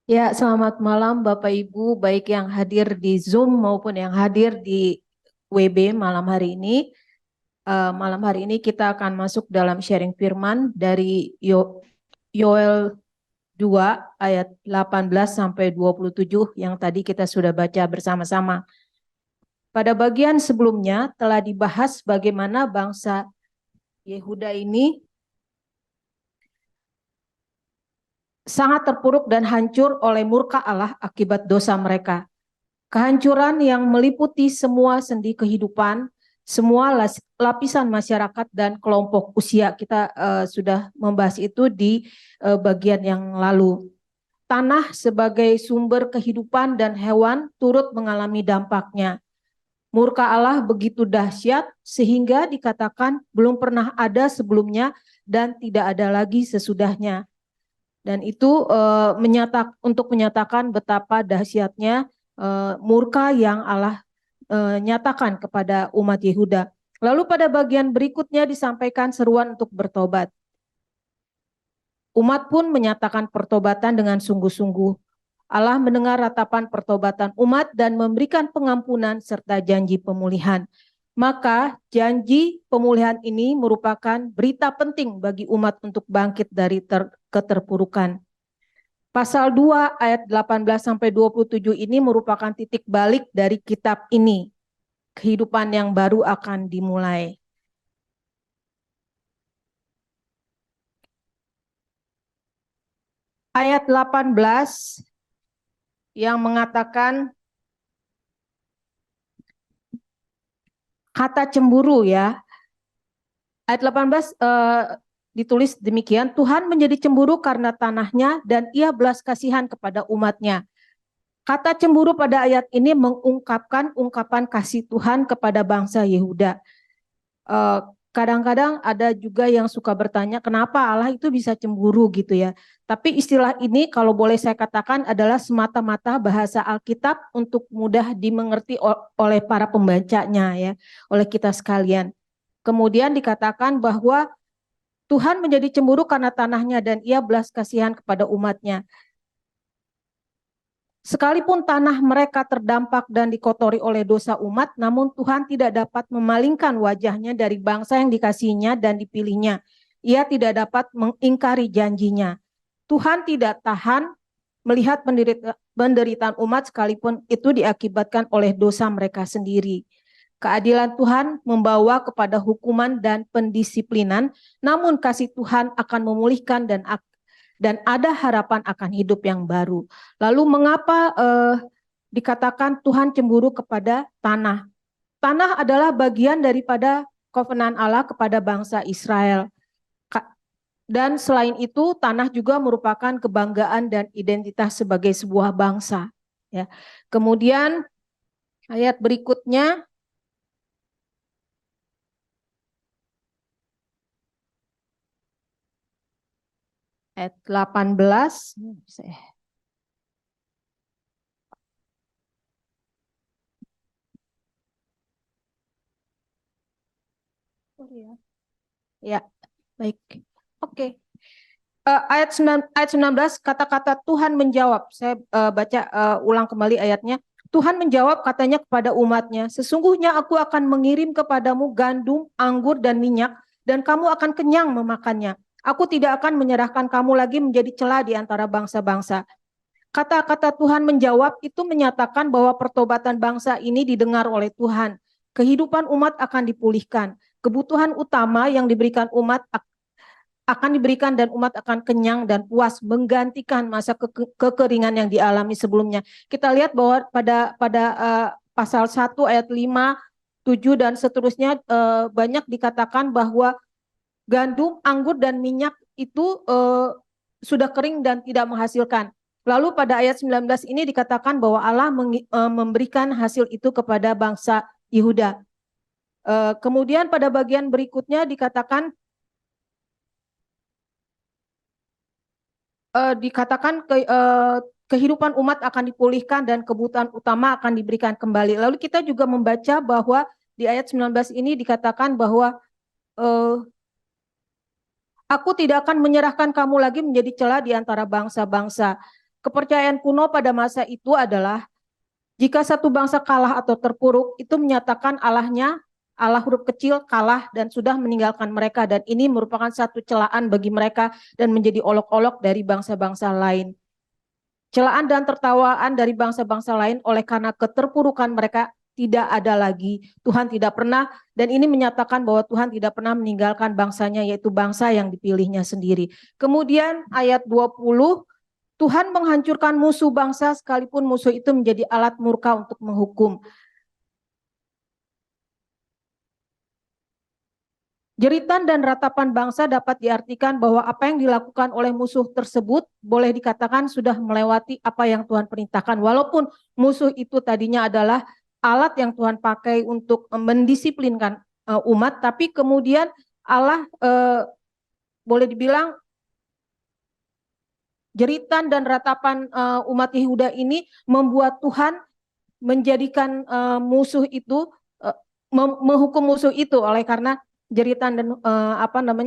Ya, selamat malam Bapak Ibu, baik yang hadir di Zoom maupun yang hadir di WB malam hari ini. Malam hari ini kita akan masuk dalam sharing firman dari Yoel 2 ayat 18 sampai 27 yang tadi kita sudah baca bersama-sama. Pada bagian sebelumnya telah dibahas bagaimana bangsa Yehuda ini sangat terpuruk dan hancur oleh murka Allah akibat dosa mereka. Kehancuran yang meliputi semua sendi kehidupan, semua lapisan masyarakat dan kelompok usia. Kita sudah membahas itu di bagian yang lalu. Tanah sebagai sumber kehidupan dan hewan turut mengalami dampaknya. Murka Allah begitu dahsyat sehingga dikatakan belum pernah ada sebelumnya dan tidak ada lagi sesudahnya. Dan itu untuk menyatakan betapa dahsyatnya murka yang Allah nyatakan kepada umat Yehuda. Lalu pada bagian berikutnya disampaikan seruan untuk bertobat. Umat pun menyatakan pertobatan dengan sungguh-sungguh. Allah mendengar ratapan pertobatan umat dan memberikan pengampunan serta janji pemulihan. Maka janji pemulihan ini merupakan berita penting bagi umat untuk bangkit dari keterpurukan. Pasal 2 ayat 18 sampai 27 ini merupakan titik balik dari kitab ini. Kehidupan yang baru akan dimulai. Ayat 18 yang mengatakan kata cemburu ya. Ayat 18 ditulis demikian, Tuhan menjadi cemburu karena tanahnya dan ia belas kasihan kepada umatnya. Kata cemburu pada ayat ini mengungkapkan ungkapan kasih Tuhan kepada bangsa Yehuda. Kadang-kadang ada juga yang suka bertanya kenapa Allah itu bisa cemburu gitu ya. Tapi istilah ini kalau boleh saya katakan adalah semata-mata bahasa Alkitab untuk mudah dimengerti oleh para pembacanya ya, oleh kita sekalian. Kemudian dikatakan bahwa Tuhan menjadi cemburu karena tanahnya dan ia belas kasihan kepada umatnya. Sekalipun tanah mereka terdampak dan dikotori oleh dosa umat, namun Tuhan tidak dapat memalingkan wajahnya dari bangsa yang dikasihinya dan dipilihnya. Ia tidak dapat mengingkari janjinya. Tuhan tidak tahan melihat penderitaan umat sekalipun itu diakibatkan oleh dosa mereka sendiri. Keadilan Tuhan membawa kepada hukuman dan pendisiplinan, namun kasih Tuhan akan memulihkan dan ada harapan akan hidup yang baru. Lalu mengapa dikatakan Tuhan cemburu kepada tanah? Tanah adalah bagian daripada kovenan Allah kepada bangsa Israel. Dan selain itu tanah juga merupakan kebanggaan dan identitas sebagai sebuah bangsa. Ya. Kemudian ayat berikutnya ayat 18. Ya, baik. Oke. Ayat 19 kata-kata Tuhan menjawab. Saya baca ulang kembali ayatnya. Tuhan menjawab katanya kepada umatnya, sesungguhnya aku akan mengirim kepadamu gandum, anggur, dan minyak, dan kamu akan kenyang memakannya. Aku tidak akan menyerahkan kamu lagi menjadi celah di antara bangsa-bangsa. Kata-kata Tuhan menjawab itu menyatakan bahwa pertobatan bangsa ini didengar oleh Tuhan. Kehidupan umat akan dipulihkan. Kebutuhan utama yang diberikan umat akan diberikan dan umat akan kenyang dan puas menggantikan masa kekeringan yang dialami sebelumnya. Kita lihat bahwa pada pasal 1 ayat 5, 7 dan seterusnya banyak dikatakan bahwa gandum, anggur dan minyak itu sudah kering dan tidak menghasilkan. Lalu pada ayat 19 ini dikatakan bahwa Allah memberikan hasil itu kepada bangsa Yehuda. Kemudian pada bagian berikutnya dikatakan kehidupan umat akan dipulihkan dan kebutuhan utama akan diberikan kembali. Lalu kita juga membaca bahwa di ayat 19 ini dikatakan bahwa aku tidak akan menyerahkan kamu lagi menjadi celah di antara bangsa-bangsa. Kepercayaan kuno pada masa itu adalah jika satu bangsa kalah atau terpuruk, itu menyatakan Allahnya, Allah huruf kecil kalah dan sudah meninggalkan mereka. Dan ini merupakan satu celaan bagi mereka dan menjadi olok-olok dari bangsa-bangsa lain. Celaan dan tertawaan dari bangsa-bangsa lain oleh karena keterpurukan mereka tidak ada lagi. Tuhan tidak pernah, dan ini menyatakan bahwa Tuhan tidak pernah meninggalkan bangsanya, yaitu bangsa yang dipilihnya sendiri. Kemudian ayat 20, Tuhan menghancurkan musuh bangsa sekalipun musuh itu menjadi alat murka untuk menghukum. Jeritan dan ratapan bangsa dapat diartikan bahwa apa yang dilakukan oleh musuh tersebut boleh dikatakan sudah melewati apa yang Tuhan perintahkan. Walaupun musuh itu tadinya adalah alat yang Tuhan pakai untuk mendisiplinkan umat, tapi kemudian Allah boleh dibilang jeritan dan ratapan umat Yehuda ini membuat Tuhan menjadikan musuh itu menghukum musuh itu oleh karena jeritan dan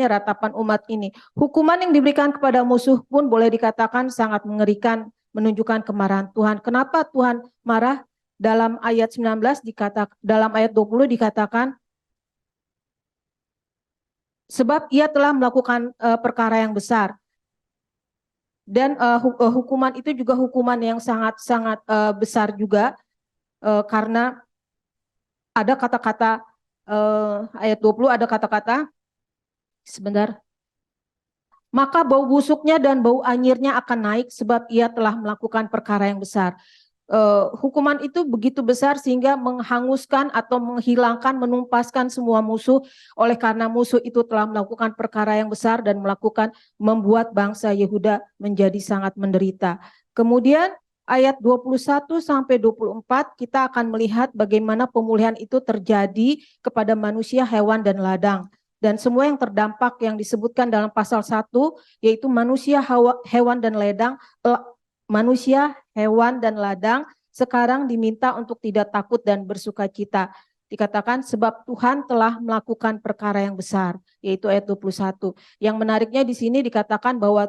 ratapan umat ini. Hukuman yang diberikan kepada musuh pun boleh dikatakan sangat mengerikan, menunjukkan kemarahan Tuhan. Kenapa Tuhan marah? Dalam ayat 19 dalam ayat 20 dikatakan sebab ia telah melakukan perkara yang besar. Dan hukuman itu juga hukuman yang sangat-sangat besar juga karena ada kata-kata ayat 20 ada kata-kata sebentar. Maka bau busuknya dan bau anyirnya akan naik sebab ia telah melakukan perkara yang besar. Hukuman itu begitu besar sehingga menghanguskan atau menghilangkan, menumpaskan semua musuh oleh karena musuh itu telah melakukan perkara yang besar dan membuat bangsa Yehuda menjadi sangat menderita. Kemudian ayat 21 sampai 24 kita akan melihat bagaimana pemulihan itu terjadi kepada manusia, hewan dan ladang. Dan semua yang terdampak yang disebutkan dalam pasal 1 yaitu manusia, hewan dan ladang, manusia, hewan, dan ladang sekarang diminta untuk tidak takut dan bersuka cita. Dikatakan sebab Tuhan telah melakukan perkara yang besar, yaitu ayat 21. Yang menariknya di sini dikatakan bahwa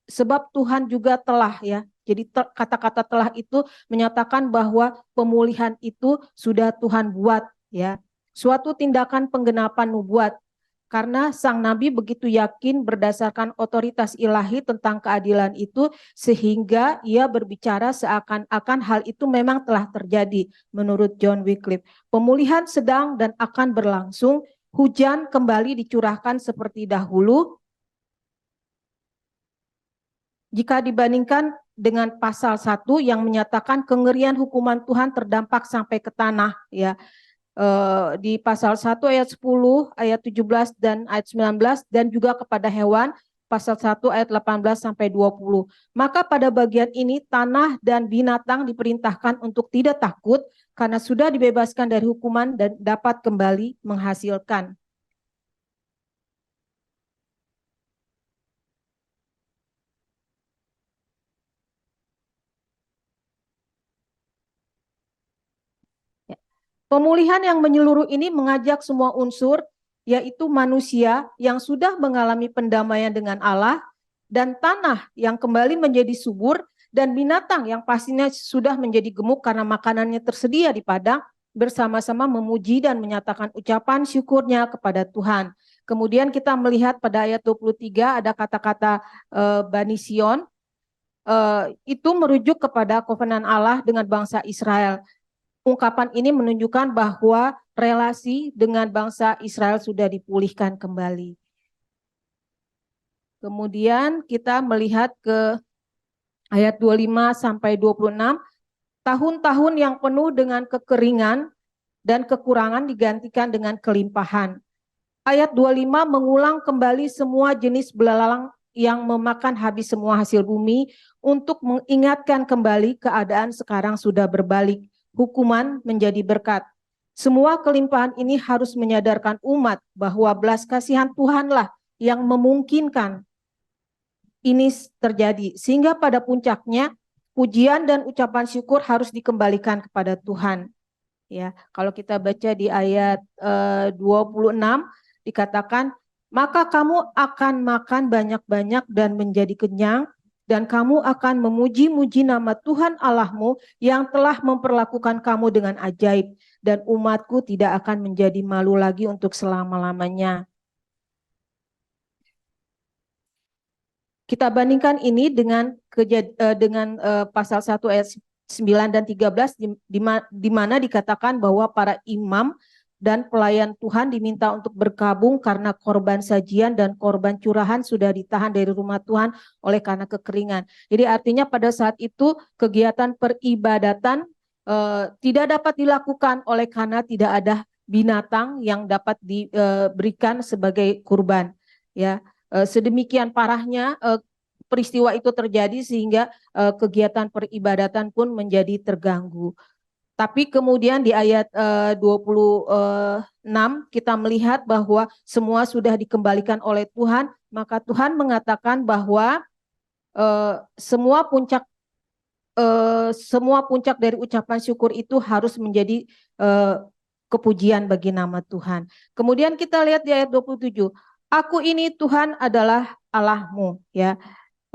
sebab Tuhan juga telah ya. Jadi kata-kata telah itu menyatakan bahwa pemulihan itu sudah Tuhan buat ya. Suatu tindakan penggenapan nubuat. Karena sang nabi begitu yakin berdasarkan otoritas ilahi tentang keadilan itu sehingga ia berbicara seakan-akan hal itu memang telah terjadi menurut John Wycliffe. Pemulihan sedang dan akan berlangsung, hujan kembali dicurahkan seperti dahulu. Jika dibandingkan dengan pasal 1 yang menyatakan kengerian hukuman Tuhan terdampak sampai ke tanah ya. Di pasal 1 ayat 10, ayat 17 dan ayat 19 dan juga kepada hewan pasal 1 ayat 18 sampai 20. Maka pada bagian ini tanah dan binatang diperintahkan untuk tidak takut karena sudah dibebaskan dari hukuman dan dapat kembali menghasilkan. Pemulihan yang menyeluruh ini mengajak semua unsur, yaitu manusia yang sudah mengalami pendamaian dengan Allah, dan tanah yang kembali menjadi subur, dan binatang yang pastinya sudah menjadi gemuk karena makanannya tersedia di padang, bersama-sama memuji dan menyatakan ucapan syukurnya kepada Tuhan. Kemudian kita melihat pada ayat 23 ada kata-kata Bani Sion, itu merujuk kepada kovenan Allah dengan bangsa Israel. Ungkapan ini menunjukkan bahwa relasi dengan bangsa Israel sudah dipulihkan kembali. Kemudian kita melihat ke ayat 25 sampai 26, tahun-tahun yang penuh dengan kekeringan dan kekurangan digantikan dengan kelimpahan. Ayat 25 mengulang kembali semua jenis belalang yang memakan habis semua hasil bumi untuk mengingatkan kembali keadaan sekarang sudah berbalik. Hukuman menjadi berkat. Semua kelimpahan ini harus menyadarkan umat bahwa belas kasihan Tuhanlah yang memungkinkan ini terjadi. Sehingga pada puncaknya pujian dan ucapan syukur harus dikembalikan kepada Tuhan. Ya, kalau kita baca di ayat 26 dikatakan, maka kamu akan makan banyak-banyak dan menjadi kenyang, dan kamu akan memuji-muji nama Tuhan Allahmu yang telah memperlakukan kamu dengan ajaib, dan umatku tidak akan menjadi malu lagi untuk selama-lamanya. Kita bandingkan ini dengan pasal 1 ayat 9 dan 13 di mana dikatakan bahwa para imam dan pelayan Tuhan diminta untuk berkabung karena korban sajian dan korban curahan sudah ditahan dari rumah Tuhan oleh karena kekeringan. Jadi artinya pada saat itu kegiatan peribadatan tidak dapat dilakukan oleh karena tidak ada binatang yang dapat diberikan sebagai kurban. Ya, sedemikian parahnya peristiwa itu terjadi sehingga kegiatan peribadatan pun menjadi terganggu. Tapi kemudian di ayat 26 kita melihat bahwa semua sudah dikembalikan oleh Tuhan, maka Tuhan mengatakan bahwa semua puncak dari ucapan syukur itu harus menjadi kepujian bagi nama Tuhan. Kemudian kita lihat di ayat 27, aku ini Tuhan adalah Allahmu, ya.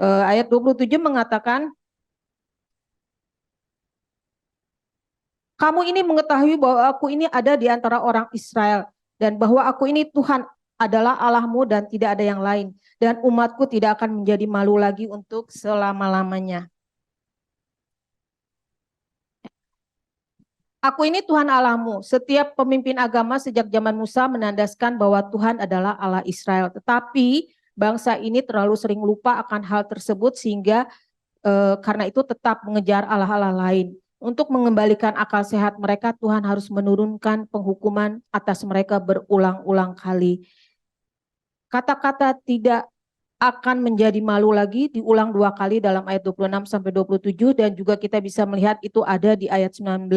Ayat 27 mengatakan, kamu ini mengetahui bahwa aku ini ada di antara orang Israel, dan bahwa aku ini Tuhan adalah Allahmu dan tidak ada yang lain, dan umatku tidak akan menjadi malu lagi untuk selama-lamanya. Aku ini Tuhan Allahmu. Setiap pemimpin agama sejak zaman Musa menandaskan bahwa Tuhan adalah Allah Israel. Tetapi bangsa ini terlalu sering lupa akan hal tersebut sehingga karena itu tetap mengejar Allah-Allah lain. Untuk mengembalikan akal sehat mereka, Tuhan harus menurunkan penghukuman atas mereka berulang-ulang kali. Kata-kata tidak akan menjadi malu lagi diulang 2 kali dalam ayat 26 sampai 27, dan juga kita bisa melihat itu ada di ayat 19.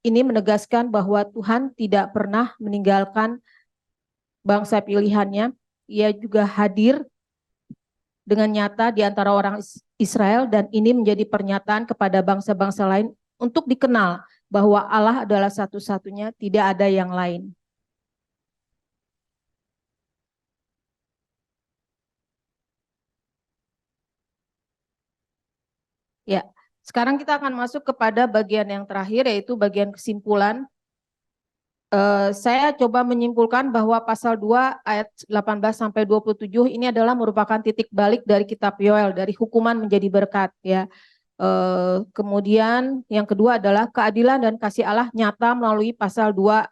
Ini menegaskan bahwa Tuhan tidak pernah meninggalkan bangsa pilihannya. Ia juga hadir dengan nyata di antara orang Israel, dan ini menjadi pernyataan kepada bangsa-bangsa lain untuk dikenal bahwa Allah adalah satu-satunya, tidak ada yang lain. Ya, sekarang kita akan masuk kepada bagian yang terakhir, yaitu bagian kesimpulan. Saya coba menyimpulkan bahwa pasal 2 ayat 18 sampai 27 ini adalah merupakan titik balik dari kitab Yoel, dari hukuman menjadi berkat, ya. Kemudian yang kedua adalah keadilan dan kasih Allah nyata melalui pasal 2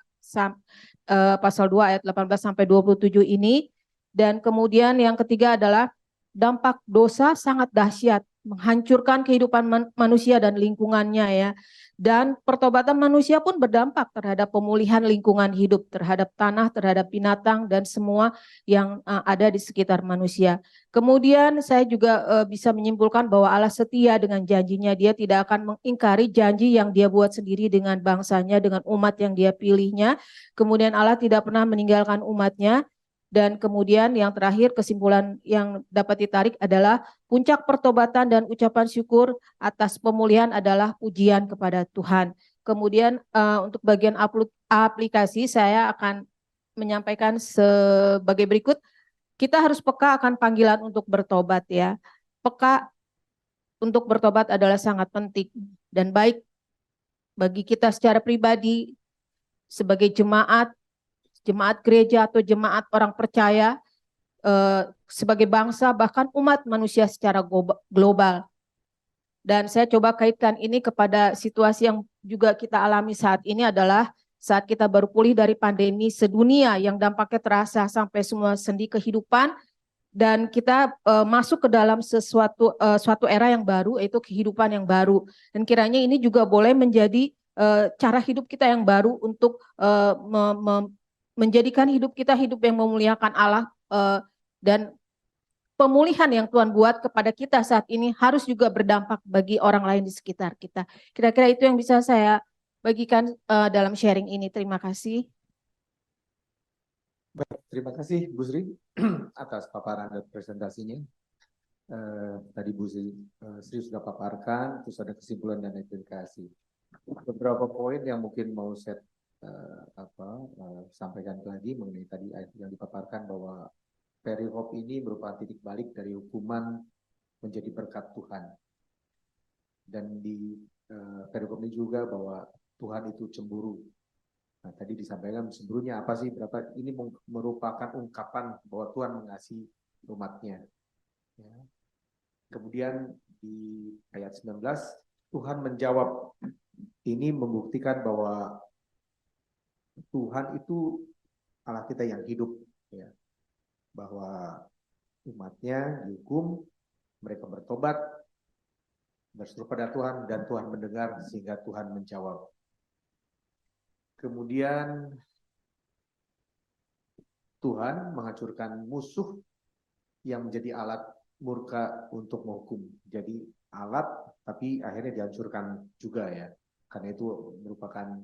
ayat 18 sampai 27 ini. Dan kemudian yang ketiga adalah dampak dosa sangat dahsyat, menghancurkan kehidupan manusia dan lingkungannya, ya. Dan pertobatan manusia pun berdampak terhadap pemulihan lingkungan hidup, terhadap tanah, terhadap binatang, dan semua yang ada di sekitar manusia. Kemudian saya juga bisa menyimpulkan bahwa Allah setia dengan janjinya. Dia tidak akan mengingkari janji yang dia buat sendiri dengan bangsanya, dengan umat yang dia pilihnya. Kemudian Allah tidak pernah meninggalkan umatnya. Dan kemudian yang terakhir, kesimpulan yang dapat ditarik adalah puncak pertobatan dan ucapan syukur atas pemulihan adalah pujian kepada Tuhan. Kemudian untuk bagian aplikasi saya akan menyampaikan sebagai berikut. Kita harus peka akan panggilan untuk bertobat, ya. Peka untuk bertobat adalah sangat penting dan baik bagi kita secara pribadi, sebagai jemaat gereja atau jemaat orang percaya, sebagai bangsa, bahkan umat manusia secara global. Dan saya coba kaitkan ini kepada situasi yang juga kita alami saat ini, adalah saat kita baru pulih dari pandemi sedunia yang dampaknya terasa sampai semua sendi kehidupan, dan kita masuk ke dalam suatu era yang baru, yaitu kehidupan yang baru. Dan kiranya ini juga boleh menjadi cara hidup kita yang baru untuk menjadikan hidup kita hidup yang memuliakan Allah, dan pemulihan yang Tuhan buat kepada kita saat ini harus juga berdampak bagi orang lain di sekitar kita. Kira-kira itu yang bisa saya bagikan dalam sharing ini. Terima kasih. Baik, terima kasih Bu Sri atas paparan dan presentasinya. Tadi Bu Sri sudah paparkan, terus ada kesimpulan dan aplikasi. Beberapa poin yang mungkin mau saya sampaikan lagi mengenai tadi yang dipaparkan bahwa perihop ini merupakan titik balik dari hukuman menjadi berkat Tuhan. Dan di perikop ini juga bahwa Tuhan itu cemburu. Nah, tadi disampaikan cemburunya apa sih? Berapa? Ini merupakan ungkapan bahwa Tuhan mengasihi umatnya. Ya. Kemudian di ayat 19, Tuhan menjawab. Ini membuktikan bahwa Tuhan itu Allah kita yang hidup. Ya. Bahwa umatnya dihukum, mereka bertobat, berseru pada Tuhan, dan Tuhan mendengar sehingga Tuhan menjawab. Kemudian Tuhan menghancurkan musuh yang menjadi alat murka untuk menghukum. Jadi alat tapi akhirnya dihancurkan juga ya. Karena itu merupakan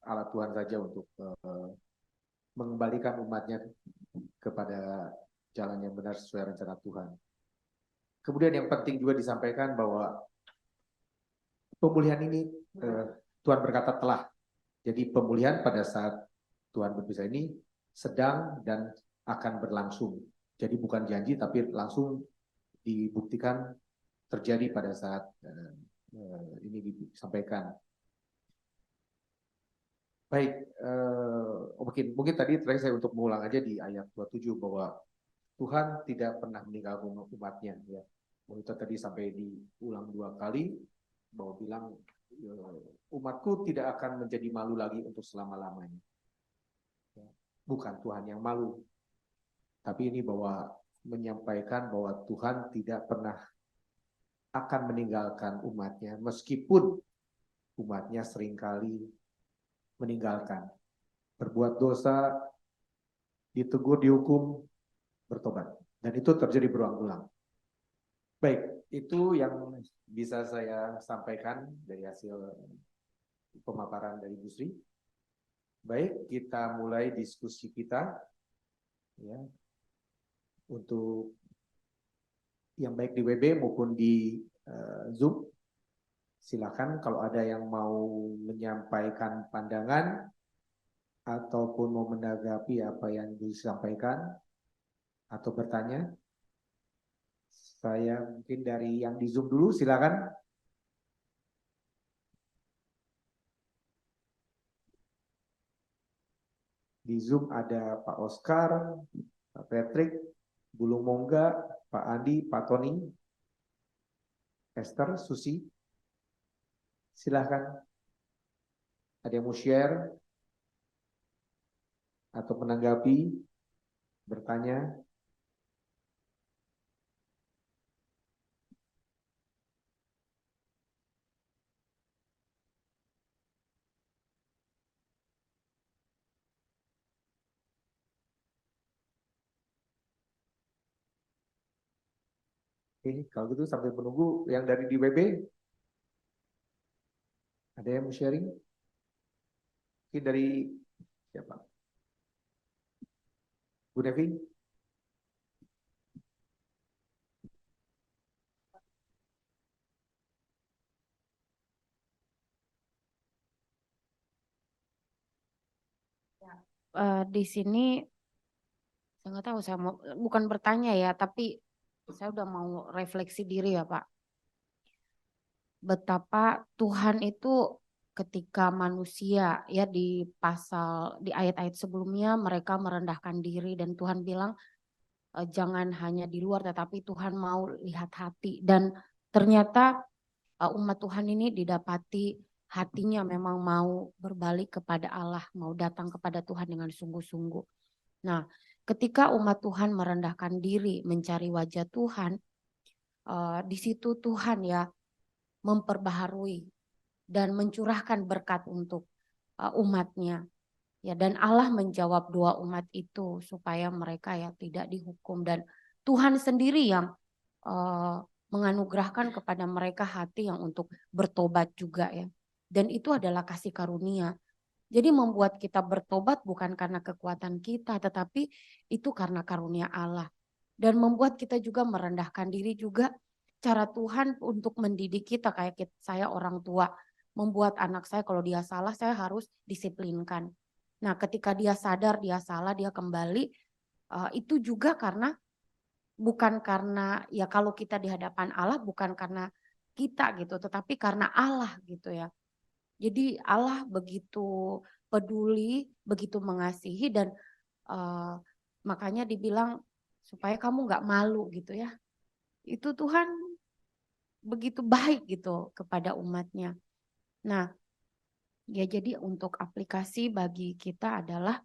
alat Tuhan saja untuk mengembalikan umatnya kepada jalan yang benar sesuai rencana Tuhan. Kemudian yang penting juga disampaikan bahwa pemulihan ini Tuhan berkata telah. Jadi pemulihan pada saat Tuhan berpisah ini sedang dan akan berlangsung. Jadi bukan janji tapi langsung dibuktikan terjadi pada saat ini disampaikan. Baik, mungkin tadi terakhir saya untuk mengulang aja di ayat 27 bahwa Tuhan tidak pernah meninggalkan umatnya. Ya. Itu tadi sampai diulang 2 kali bahwa bilang umatku tidak akan menjadi malu lagi untuk selama-lamanya. Bukan Tuhan yang malu, tapi ini bahwa menyampaikan bahwa Tuhan tidak pernah akan meninggalkan umatnya meskipun umatnya seringkali meninggalkan, berbuat dosa, ditegur, dihukum, bertobat, dan itu terjadi berulang-ulang. Baik, itu yang bisa saya sampaikan dari hasil pemaparan dari Bu Sri. Baik, kita mulai diskusi kita ya. Untuk yang baik di WB maupun di Zoom, silakan kalau ada yang mau menyampaikan pandangan ataupun mau menanggapi apa yang disampaikan atau bertanya. Saya mungkin dari yang di Zoom dulu, silakan. Di Zoom ada Pak Oscar, Pak Patrick, Bulung Mongga, Pak Andi, Pak Tony, Esther, Susi. Silahkan. Ada yang mau share atau menanggapi, bertanya. Oke, kalau gitu sambil menunggu yang dari di WB. Ada yang mau sharing? Mungkin dari siapa? Bu Devi? Di sini saya nggak tahu, saya mau bukan bertanya ya, tapi saya udah mau refleksi diri ya Pak. Betapa Tuhan itu ketika manusia ya di ayat-ayat sebelumnya mereka merendahkan diri dan Tuhan bilang jangan hanya di luar tetapi Tuhan mau lihat hati, dan ternyata umat Tuhan ini didapati hatinya memang mau berbalik kepada Allah, mau datang kepada Tuhan dengan sungguh-sungguh. Nah, ketika umat Tuhan merendahkan diri mencari wajah Tuhan, di situ Tuhan ya memperbaharui dan mencurahkan berkat untuk umatnya. Ya, dan Allah menjawab doa umat itu supaya mereka ya tidak dihukum, dan Tuhan sendiri yang menganugerahkan kepada mereka hati yang untuk bertobat juga ya. Dan itu adalah kasih karunia. Jadi membuat kita bertobat bukan karena kekuatan kita, tetapi itu karena karunia Allah. Dan membuat kita juga merendahkan diri juga, cara Tuhan untuk mendidik kita, kayak saya orang tua, membuat anak saya kalau dia salah saya harus disiplinkan. Nah ketika dia sadar dia salah, dia kembali, itu juga karena bukan karena ya kalau kita di hadapan Allah bukan karena kita gitu, tetapi karena Allah gitu ya. Jadi Allah begitu peduli, begitu mengasihi dan eh, makanya dibilang supaya kamu nggak malu gitu ya. Itu Tuhan begitu baik gitu kepada umatnya. Nah, ya jadi untuk aplikasi bagi kita adalah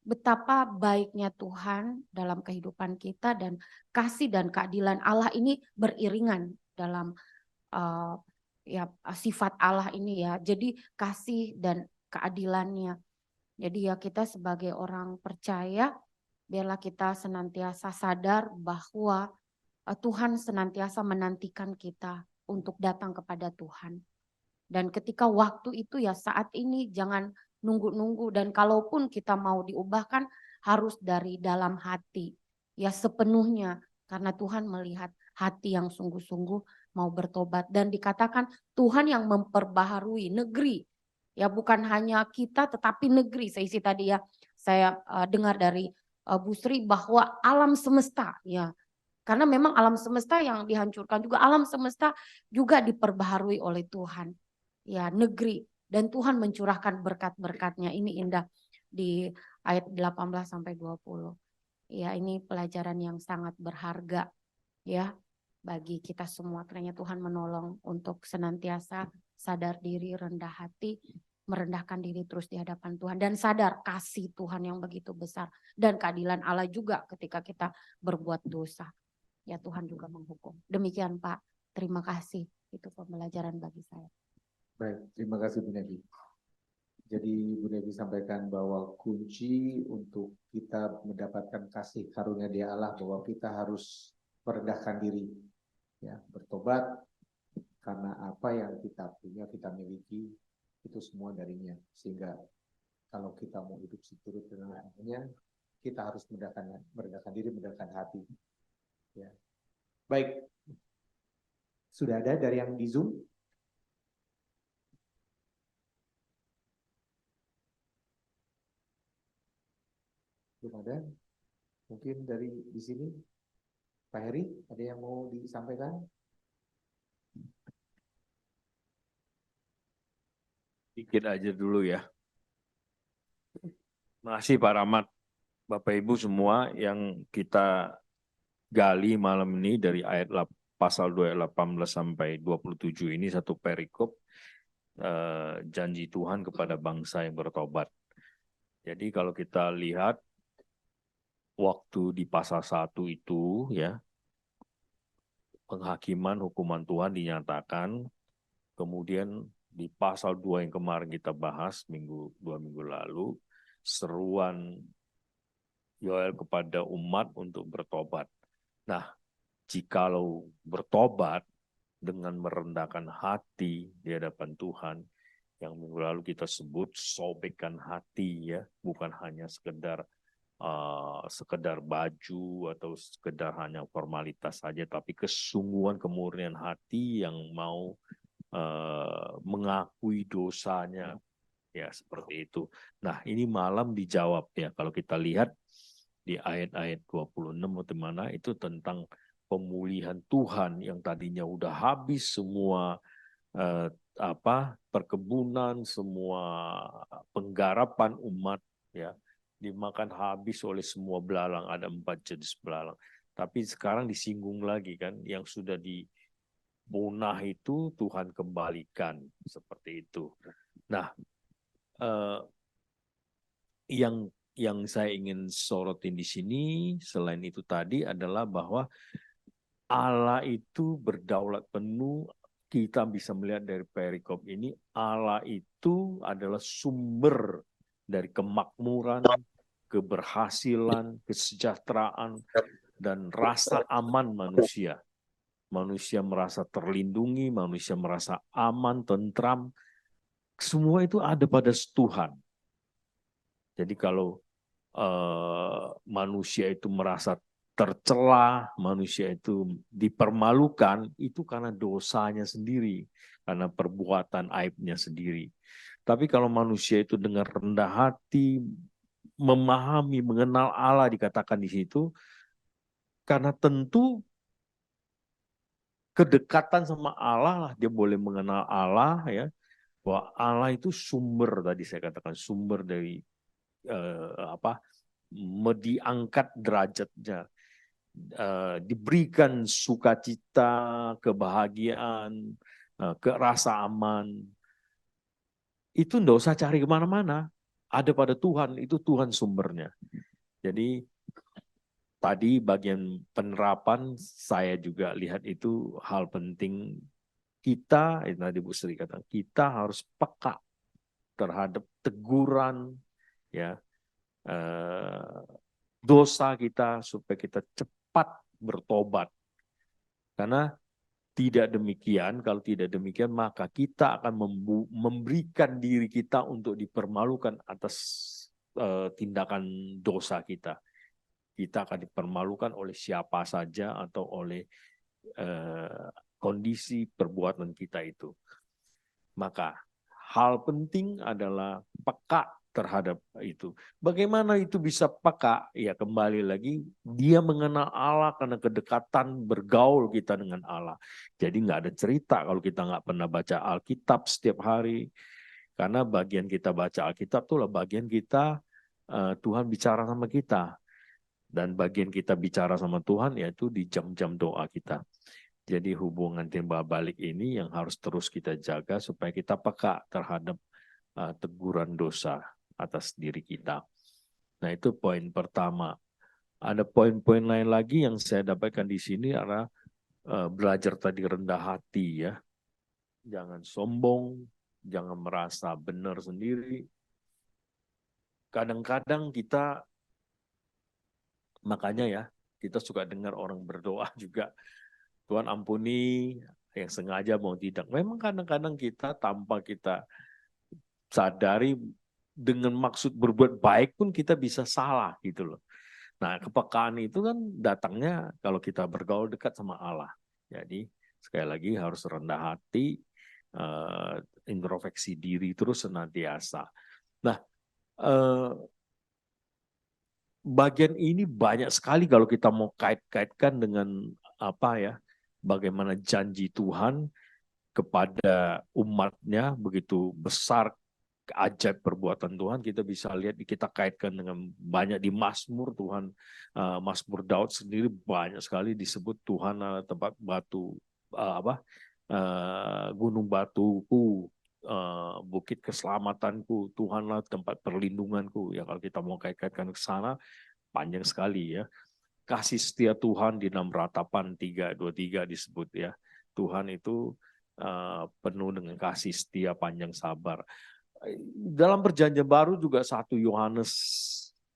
betapa baiknya Tuhan dalam kehidupan kita dan kasih dan keadilan Allah ini beriringan dalam uh, ya sifat Allah ini ya. Jadi kasih dan keadilannya. Jadi ya kita sebagai orang percaya biarlah kita senantiasa sadar bahwa Tuhan senantiasa menantikan kita untuk datang kepada Tuhan. Dan ketika waktu itu ya saat ini jangan nunggu-nunggu dan kalaupun kita mau diubahkan harus dari dalam hati ya sepenuhnya karena Tuhan melihat hati yang sungguh-sungguh mau bertobat dan dikatakan Tuhan yang memperbaharui negeri ya bukan hanya kita tetapi negeri seisi tadi ya saya dengar dari Bu Sri bahwa alam semesta ya karena memang alam semesta yang dihancurkan juga alam semesta juga diperbaharui oleh Tuhan ya negeri dan Tuhan mencurahkan berkat-berkatnya ini indah di ayat 18 sampai 20. Ya ini pelajaran yang sangat berharga ya bagi kita semua kiranya Tuhan menolong untuk senantiasa sadar diri, rendah hati, merendahkan diri terus di hadapan Tuhan dan sadar kasih Tuhan yang begitu besar dan keadilan Allah juga ketika kita berbuat dosa. Ya Tuhan juga menghukum. Demikian Pak, terima kasih. Itu pembelajaran bagi saya. Baik, terima kasih Bu Nevi. Jadi Bu Nevi sampaikan bahwa kunci untuk kita mendapatkan kasih karunia dari Allah bahwa kita harus merendahkan diri, ya, bertobat karena apa yang kita punya, kita miliki itu semua darinya. Sehingga kalau kita mau hidup seturut dengan namanya, kita harus merendahkan diri, merendahkan hati. Ya. Baik, sudah ada dari yang di Zoom? Belum ada? Mungkin dari di sini, Pak Heri, ada yang mau disampaikan? Dikit aja dulu ya. Makasih Pak Rahmat, Bapak Ibu semua yang kita gali malam ini dari pasal 2 ayat 18 sampai 27 ini satu perikop janji Tuhan kepada bangsa yang bertobat. Jadi kalau kita lihat waktu di pasal 1 itu ya penghakiman hukuman Tuhan dinyatakan, kemudian di pasal 2 yang kemarin kita bahas 2 minggu lalu seruan Yoel kepada umat untuk bertobat. Nah, jikalau bertobat dengan merendahkan hati di hadapan Tuhan, yang minggu lalu kita sebut sobekan hati ya, bukan hanya sekedar baju atau sekedar hanya formalitas saja, tapi kesungguhan kemurnian hati yang mau mengakui dosanya ya seperti itu. Nah, ini malam dijawab ya kalau kita lihat di ayat-ayat 26 atau mana itu tentang pemulihan Tuhan yang tadinya udah habis semua perkebunan, semua penggarapan umat ya dimakan habis oleh semua belalang, ada 4 jenis belalang. Tapi sekarang disinggung lagi kan yang sudah dipunah itu Tuhan kembalikan seperti itu. Nah, yang saya ingin sorotin di sini selain itu tadi adalah bahwa Allah itu berdaulat penuh. Kita bisa melihat dari perikop ini Allah itu adalah sumber dari kemakmuran, keberhasilan, kesejahteraan dan rasa aman manusia. Manusia merasa terlindungi, manusia merasa aman, tentram. Semua itu ada pada Tuhan. Jadi kalau manusia itu merasa tercela, manusia itu dipermalukan, itu karena dosanya sendiri, karena perbuatan aibnya sendiri. Tapi kalau manusia itu dengan rendah hati, memahami, mengenal Allah dikatakan di situ, Karena tentu kedekatan sama Allah lah, dia boleh mengenal Allah ya, bahwa Allah itu sumber, tadi saya katakan sumber dari diangkat derajatnya, diberikan sukacita, kebahagiaan, rasa aman. Itu enggak usah cari kemana-mana, ada pada Tuhan, itu Tuhan sumbernya. Jadi tadi bagian penerapan saya juga lihat itu hal penting. Kita, itu tadi Bu Sri kata, kita harus peka terhadap teguran, ya, dosa kita, supaya kita cepat bertobat. Karena kalau tidak demikian maka kita akan memberikan diri kita untuk dipermalukan atas tindakan dosa kita. Kita akan dipermalukan oleh siapa saja atau oleh kondisi perbuatan kita itu. Maka hal penting adalah peka terhadap itu. Bagaimana itu bisa peka? Ya kembali lagi, dia mengenal Allah karena kedekatan bergaul kita dengan Allah. Jadi nggak ada cerita kalau kita nggak pernah baca Alkitab setiap hari. Karena bagian kita baca Alkitab itulah bagian kita Tuhan bicara sama kita. Dan bagian kita bicara sama Tuhan yaitu di jam-jam doa kita. Jadi hubungan timbal balik ini yang harus terus kita jaga supaya kita peka terhadap teguran dosa atas diri kita. Nah itu poin pertama. Ada poin-poin lain lagi yang saya dapatkan di sini adalah belajar tadi rendah hati ya. Jangan sombong, jangan merasa benar sendiri. Kadang-kadang kita, makanya ya, kita suka dengar orang berdoa juga, Tuhan ampuni yang sengaja mau tidak. Memang kadang-kadang kita tanpa kita sadari dengan maksud berbuat baik pun kita bisa salah gitu loh. Nah kepekaan itu kan datangnya kalau kita bergaul dekat sama Allah. Jadi sekali lagi harus rendah hati, introspeksi diri terus senantiasa. Nah bagian ini banyak sekali kalau kita mau kait-kaitkan dengan apa ya, bagaimana janji Tuhan kepada umatnya begitu besar, ajaib perbuatan Tuhan, kita bisa lihat, kita kaitkan dengan banyak di Mazmur. Tuhan, Mazmur Daud sendiri banyak sekali disebut Tuhan tempat batu, gunung batuku, bukit keselamatanku, Tuhanlah tempat perlindunganku. Ya kalau kita mau kaitkan ke sana, panjang sekali ya. Kasih setia Tuhan di dalam ratapan 3:23 disebut ya. Tuhan itu penuh dengan kasih setia, panjang sabar. Dalam perjanjian baru juga 1 Yohanes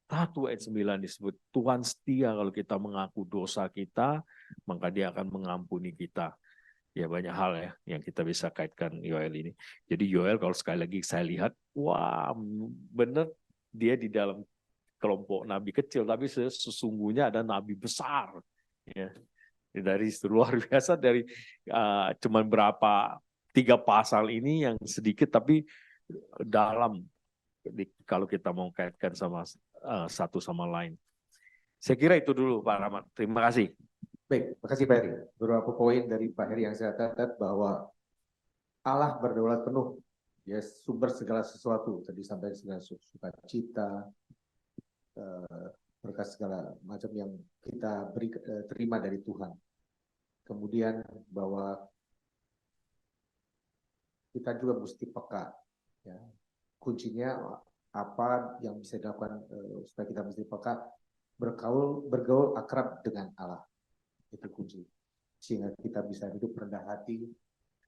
1:9 disebut Tuhan setia, kalau kita mengaku dosa kita maka dia akan mengampuni kita. Ya banyak hal ya yang kita bisa kaitkan Yoel ini. Jadi Yoel kalau sekali lagi saya lihat, wah benar dia di dalam kelompok nabi kecil, tapi sesungguhnya ada nabi besar. Ya. Dari luar biasa, dari cuman berapa 3 pasal ini yang sedikit tapi dalam kalau kita mau kaitkan sama satu sama lain. Saya kira itu dulu Pak Rahmat. Terima kasih. Baik, terima kasih Pak Heri. Beberapa poin dari Pak Heri yang saya catat bahwa Allah berdaulat penuh, ya sumber segala sesuatu. Tadi sampai segala sukacita, berkat segala macam yang kita terima dari Tuhan. Kemudian bahwa kita juga mesti peka. Ya. Kuncinya apa yang bisa dilakukan supaya kita mesti peka, bergaul akrab dengan Allah. Itu kunci. Sehingga kita bisa hidup rendah hati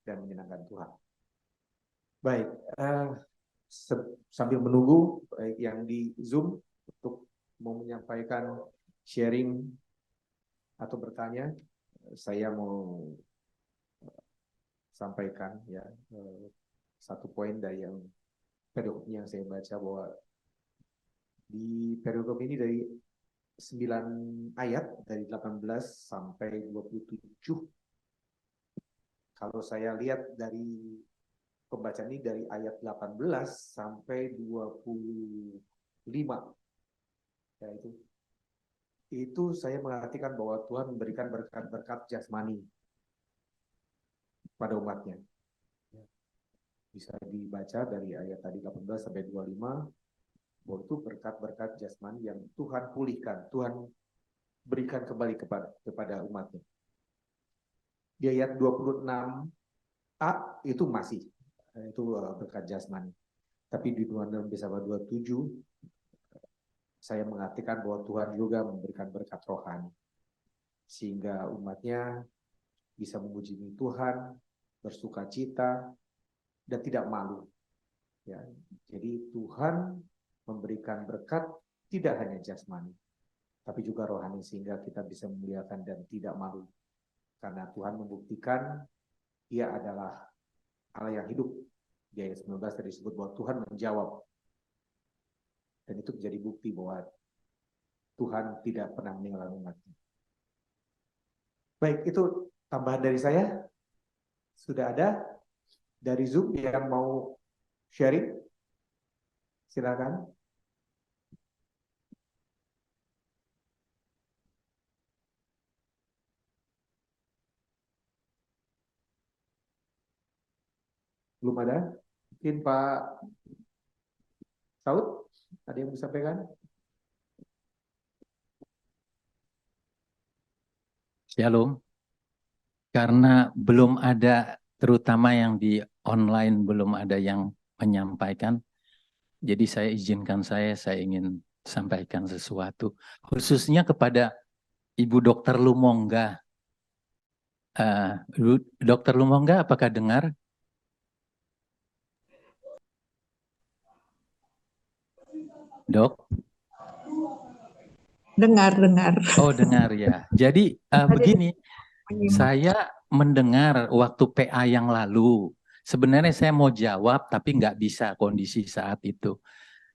dan menyenangkan Tuhan. Baik, sambil menunggu baik yang di Zoom untuk mau menyampaikan sharing atau bertanya, saya mau sampaikan ya satu poin dari yang perikop yang saya baca, bahwa di perikop ini dari 9 ayat dari 18 sampai 27. Kalau saya lihat dari pembacaan ini dari ayat 18 sampai 25. Ya itu. itu saya mengartikan bahwa Tuhan memberikan berkat-berkat jasmani pada umatnya. Bisa dibaca dari ayat tadi 18 sampai 25, bahwa itu berkat-berkat jasmani yang Tuhan pulihkan, Tuhan berikan kembali kepada umatnya. Di ayat 26a itu masih itu berkat jasmani. Tapi di 26 sampai 27 saya mengartikan bahwa Tuhan juga memberikan berkat rohani sehingga umatnya bisa memuji Tuhan, bersukacita dan tidak malu. Ya, jadi Tuhan memberikan berkat tidak hanya jasmani, tapi juga rohani sehingga kita bisa memuliakan dan tidak malu. Karena Tuhan membuktikan Dia adalah Allah yang hidup. Di ayat 19 tadi disebut bahwa Tuhan menjawab. Dan itu menjadi bukti bahwa Tuhan tidak pernah meninggalkan umatnya. Baik, itu tambahan dari saya. Sudah ada dari Zoom yang mau sharing? Silakan. Belum ada? Mungkin Pak Saud, ada yang mau sampaikan? Shalom. Karena belum ada, terutama yang di online belum ada yang menyampaikan, jadi saya izinkan saya ingin sampaikan sesuatu, khususnya kepada Ibu Dokter Lumongga. Dokter Lumongga, apakah dengar? Dok? Dengar. Oh, dengar ya. Jadi begini, saya mendengar waktu PA yang lalu, sebenarnya saya mau jawab tapi nggak bisa kondisi saat itu.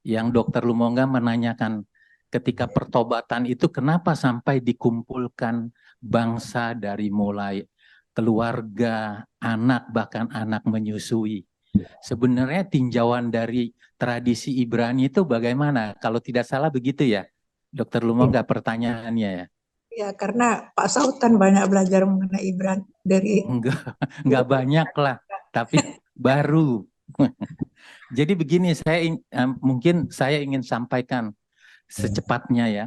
Yang Dokter Lumongga menanyakan ketika pertobatan itu kenapa sampai dikumpulkan bangsa dari mulai keluarga, anak, bahkan anak menyusui. Sebenarnya tinjauan dari tradisi Ibrani itu bagaimana? Kalau tidak salah begitu ya, Dokter Lumongga, pertanyaannya ya. Ya, karena Pak Saud kan banyak belajar mengenai Ibrani dari Enggak banyak lah, tapi baru. Jadi begini, mungkin saya ingin sampaikan secepatnya ya.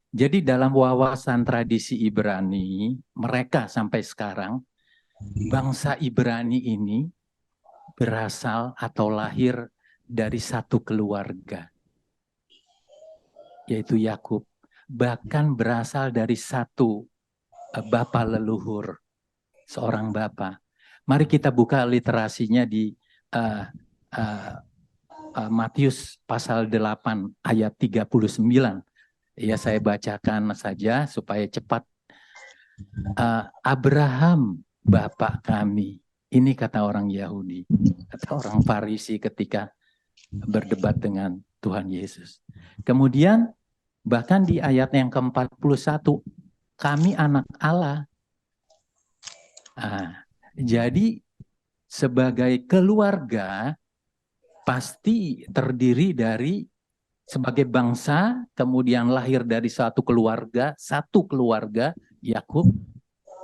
Jadi dalam wawasan tradisi Ibrani, mereka sampai sekarang, bangsa Ibrani ini berasal atau lahir dari satu keluarga, yaitu Yakub. Bahkan berasal dari satu bapa leluhur, seorang bapa. Mari kita buka literasinya di Matius pasal 8 ayat 39. Ya, saya bacakan saja supaya cepat. Abraham bapak kami. Ini kata orang Yahudi, kata orang Farisi ketika berdebat dengan Tuhan Yesus. Kemudian bahkan di ayat yang ke-41, kami anak Allah. Jadi sebagai keluarga pasti terdiri dari sebagai bangsa, kemudian lahir dari satu keluarga, Yakub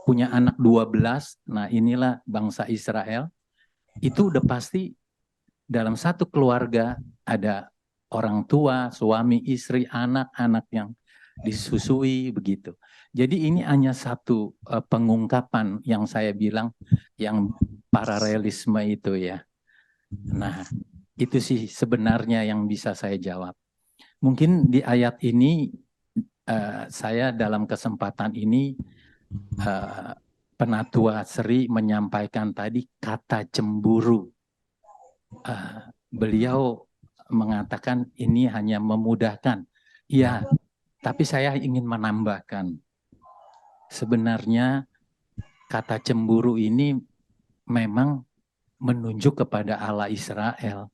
punya anak 12, nah inilah bangsa Israel. Itu udah pasti dalam satu keluarga ada orang tua, suami, istri, anak-anak yang disusui begitu. Jadi ini hanya satu pengungkapan yang saya bilang yang paralelisme itu ya. Nah, itu sih sebenarnya yang bisa saya jawab. Mungkin di ayat ini saya dalam kesempatan ini Penatua Sri menyampaikan tadi kata cemburu. Beliau mengatakan ini hanya memudahkan. Ya, tapi saya ingin menambahkan. Sebenarnya kata cemburu ini memang menunjuk kepada Allah Israel.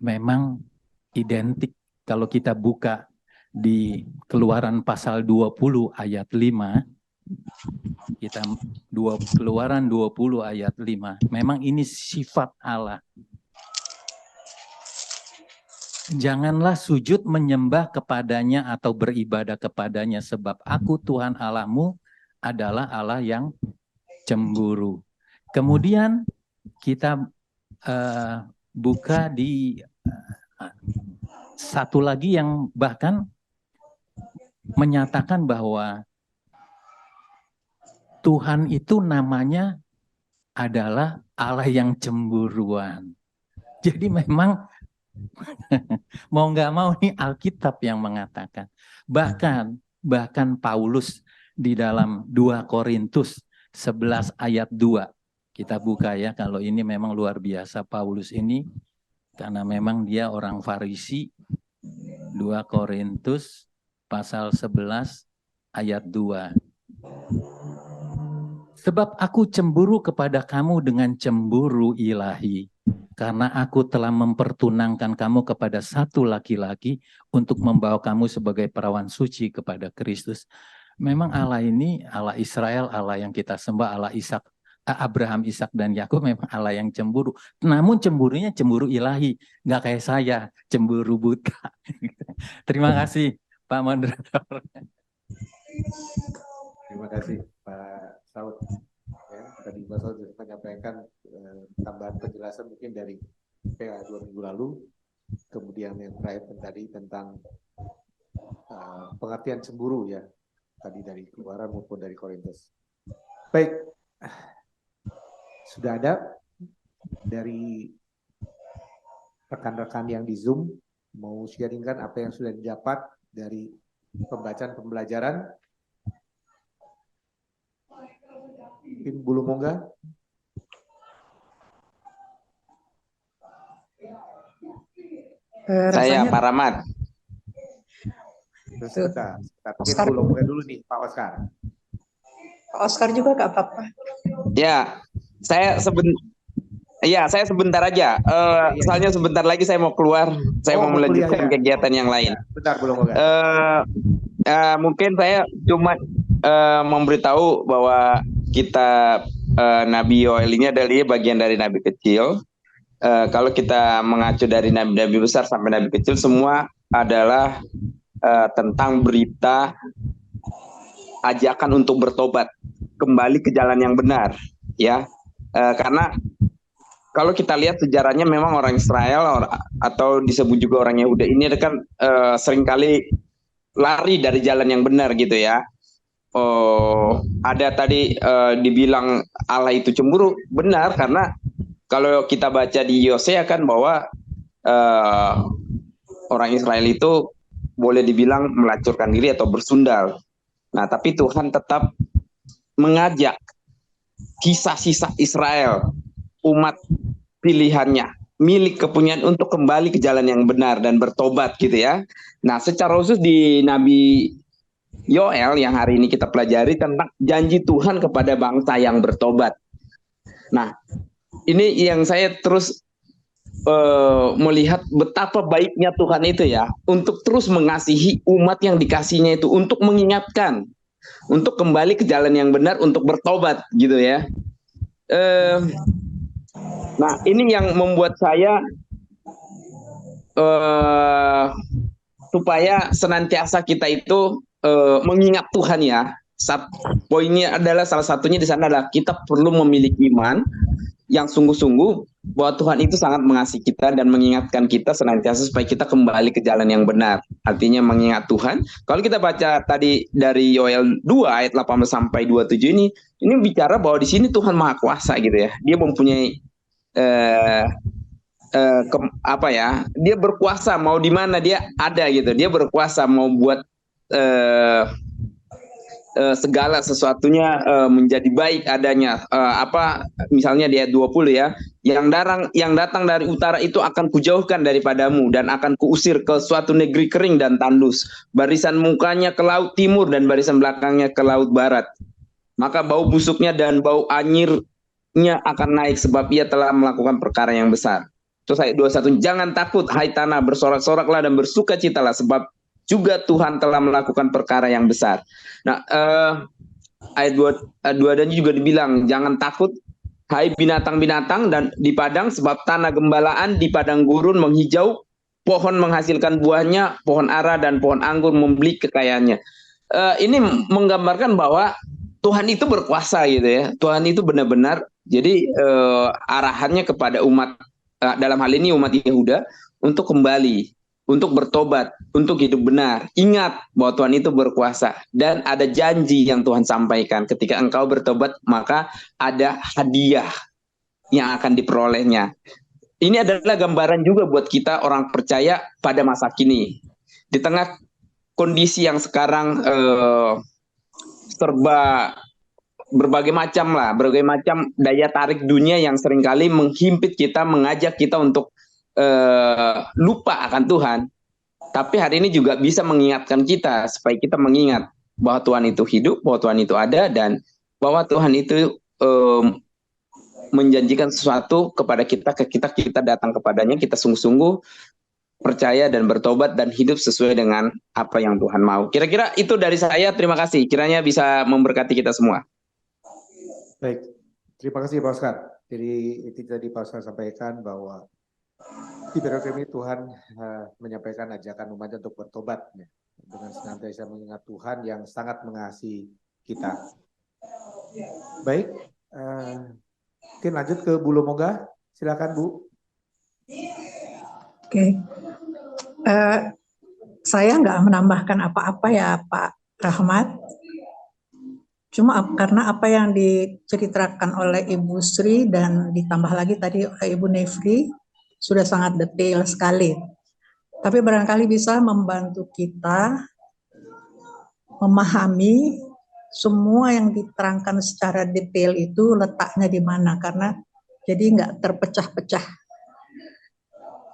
Memang identik kalau kita buka di Keluaran pasal 20 ayat 5, kita Keluaran 20 ayat 5, memang ini sifat Allah. Janganlah sujud menyembah kepadanya atau beribadah kepadanya, sebab aku Tuhan Allahmu adalah Allah yang cemburu. Kemudian kita buka di satu lagi yang bahkan menyatakan bahwa Tuhan itu namanya adalah Allah yang cemburuan. Jadi memang mau nggak mau nih Alkitab yang mengatakan. Bahkan Paulus di dalam 2 Korintus 11 ayat 2. Kita buka ya, kalau ini memang luar biasa Paulus ini. Karena memang dia orang Farisi. 2 Korintus pasal 11 ayat 2. Sebab aku cemburu kepada kamu dengan cemburu ilahi, karena aku telah mempertunangkan kamu kepada satu laki-laki untuk membawa kamu sebagai perawan suci kepada Kristus. Memang Allah ini, Allah Israel, Allah yang kita sembah, Allah Abraham, Ishak dan Yakub memang Allah yang cemburu. Namun cemburunya cemburu ilahi, nggak kayak saya, cemburu buta. Terima kasih Pak Moderator. Terima kasih Pak Saud. Ya, tadi Pak Saud sudah menyampaikan tambahan penjelasan mungkin dari PA 2 minggu lalu. Kemudian yang terakhir tadi tentang pengertian cemburu ya, tadi dari Keluaran maupun dari Korintus. Baik, sudah ada dari rekan-rekan yang di Zoom mau sharingkan apa yang sudah didapat dari pembacaan pembelajaran. Mungkin Bulu Mongga. Saya Pak Rahmat. Sebentar. Mungkin Oscar. Bulu Mongga dulu nih, Pak Oscar. Pak Oscar juga nggak apa-apa. Ya, saya sebentar aja. Soalnya sebentar lagi saya mau keluar. Saya mau melanjutkan kuliah, ya. kegiatan yang lain. Bentar Bulu Mongga. Mungkin saya cuma memberitahu bahwa kita Nabi Yoel ini adalah bagian dari Nabi kecil. Kalau kita mengacu dari Nabi besar sampai Nabi kecil, semua adalah tentang berita ajakan untuk bertobat, kembali ke jalan yang benar, ya. Karena kalau kita lihat sejarahnya memang orang Israel atau disebut juga orang Yehuda ini kan seringkali lari dari jalan yang benar gitu ya. Ada tadi dibilang Allah itu cemburu, benar, karena kalau kita baca di Yosea kan bahwa orang Israel itu boleh dibilang melacurkan diri atau bersundal. Nah, tapi Tuhan tetap mengajak kisah sisa Israel, umat pilihannya, milik kepunyaan untuk kembali ke jalan yang benar dan bertobat gitu ya. Nah, secara khusus di Nabi Yoel yang hari ini kita pelajari tentang janji Tuhan kepada bangsa yang bertobat. Nah, ini yang saya terus melihat betapa baiknya Tuhan itu ya, untuk terus mengasihi umat yang dikasihnya itu, untuk mengingatkan, untuk kembali ke jalan yang benar, untuk bertobat gitu ya. Nah, ini yang membuat saya supaya senantiasa kita itu mengingat Tuhan ya. Poinnya adalah salah satunya di sana adalah kita perlu memiliki iman yang sungguh-sungguh bahwa Tuhan itu sangat mengasihi kita dan mengingatkan kita senantiasa supaya kita kembali ke jalan yang benar. Artinya mengingat Tuhan. Kalau kita baca tadi dari Yoel 2 ayat 18 sampai 27 ini bicara bahwa di sini Tuhan Maha Kuasa gitu ya. Dia mempunyai dia berkuasa mau di mana dia ada gitu. Dia berkuasa mau buat segala sesuatunya menjadi baik adanya. Misalnya di ayat 20 ya, yang datang dari utara itu akan kujauhkan daripadamu dan akan kuusir ke suatu negeri kering dan tandus, barisan mukanya ke laut timur dan barisan belakangnya ke laut barat. Maka bau busuknya dan bau anyirnya akan naik, sebab ia telah melakukan perkara yang besar. Terus ayat 21, jangan takut hai tanah, bersorak-soraklah dan bersukacitalah, sebab juga Tuhan telah melakukan perkara yang besar. Nah, ayat 2 dan juga dibilang, jangan takut hai binatang-binatang dan di padang, sebab tanah gembalaan di padang gurun menghijau pohon menghasilkan buahnya, pohon ara dan pohon anggur membeli kekayaannya. Ini menggambarkan bahwa Tuhan itu berkuasa gitu ya. Tuhan itu benar-benar, jadi arahannya kepada umat, dalam hal ini umat Yehuda, untuk kembali, untuk bertobat, untuk hidup benar. Ingat bahwa Tuhan itu berkuasa. Dan ada janji yang Tuhan sampaikan. Ketika engkau bertobat, maka ada hadiah yang akan diperolehnya. Ini adalah gambaran juga buat kita orang percaya pada masa kini. Di tengah kondisi yang sekarang serba berbagai macam daya tarik dunia yang seringkali menghimpit kita, mengajak kita untuk lupa akan Tuhan. Tapi hari ini juga bisa mengingatkan kita supaya kita mengingat bahwa Tuhan itu hidup, bahwa Tuhan itu ada, dan bahwa Tuhan itu menjanjikan sesuatu kepada kita datang kepadanya, kita sungguh-sungguh percaya dan bertobat dan hidup sesuai dengan apa yang Tuhan mau. Kira-kira itu dari saya. Terima kasih. Kiranya bisa memberkati kita semua. Baik, terima kasih Pak Oscar. Jadi itu tadi Pak Oscar sampaikan bahwa di periode ini Tuhan menyampaikan ajakan umatnya untuk bertobat ya, dengan senantiasa mengingat Tuhan yang sangat mengasihi kita. Baik, mungkin lanjut ke Bu Lomoga. Silakan Bu. Oke. Saya nggak menambahkan apa-apa ya Pak Rahmat. Cuma karena apa yang diceritakan oleh Ibu Sri dan ditambah lagi tadi oleh Ibu Nefri sudah sangat detail sekali. Tapi barangkali bisa membantu kita memahami semua yang diterangkan secara detail itu letaknya di mana, karena jadi nggak terpecah-pecah.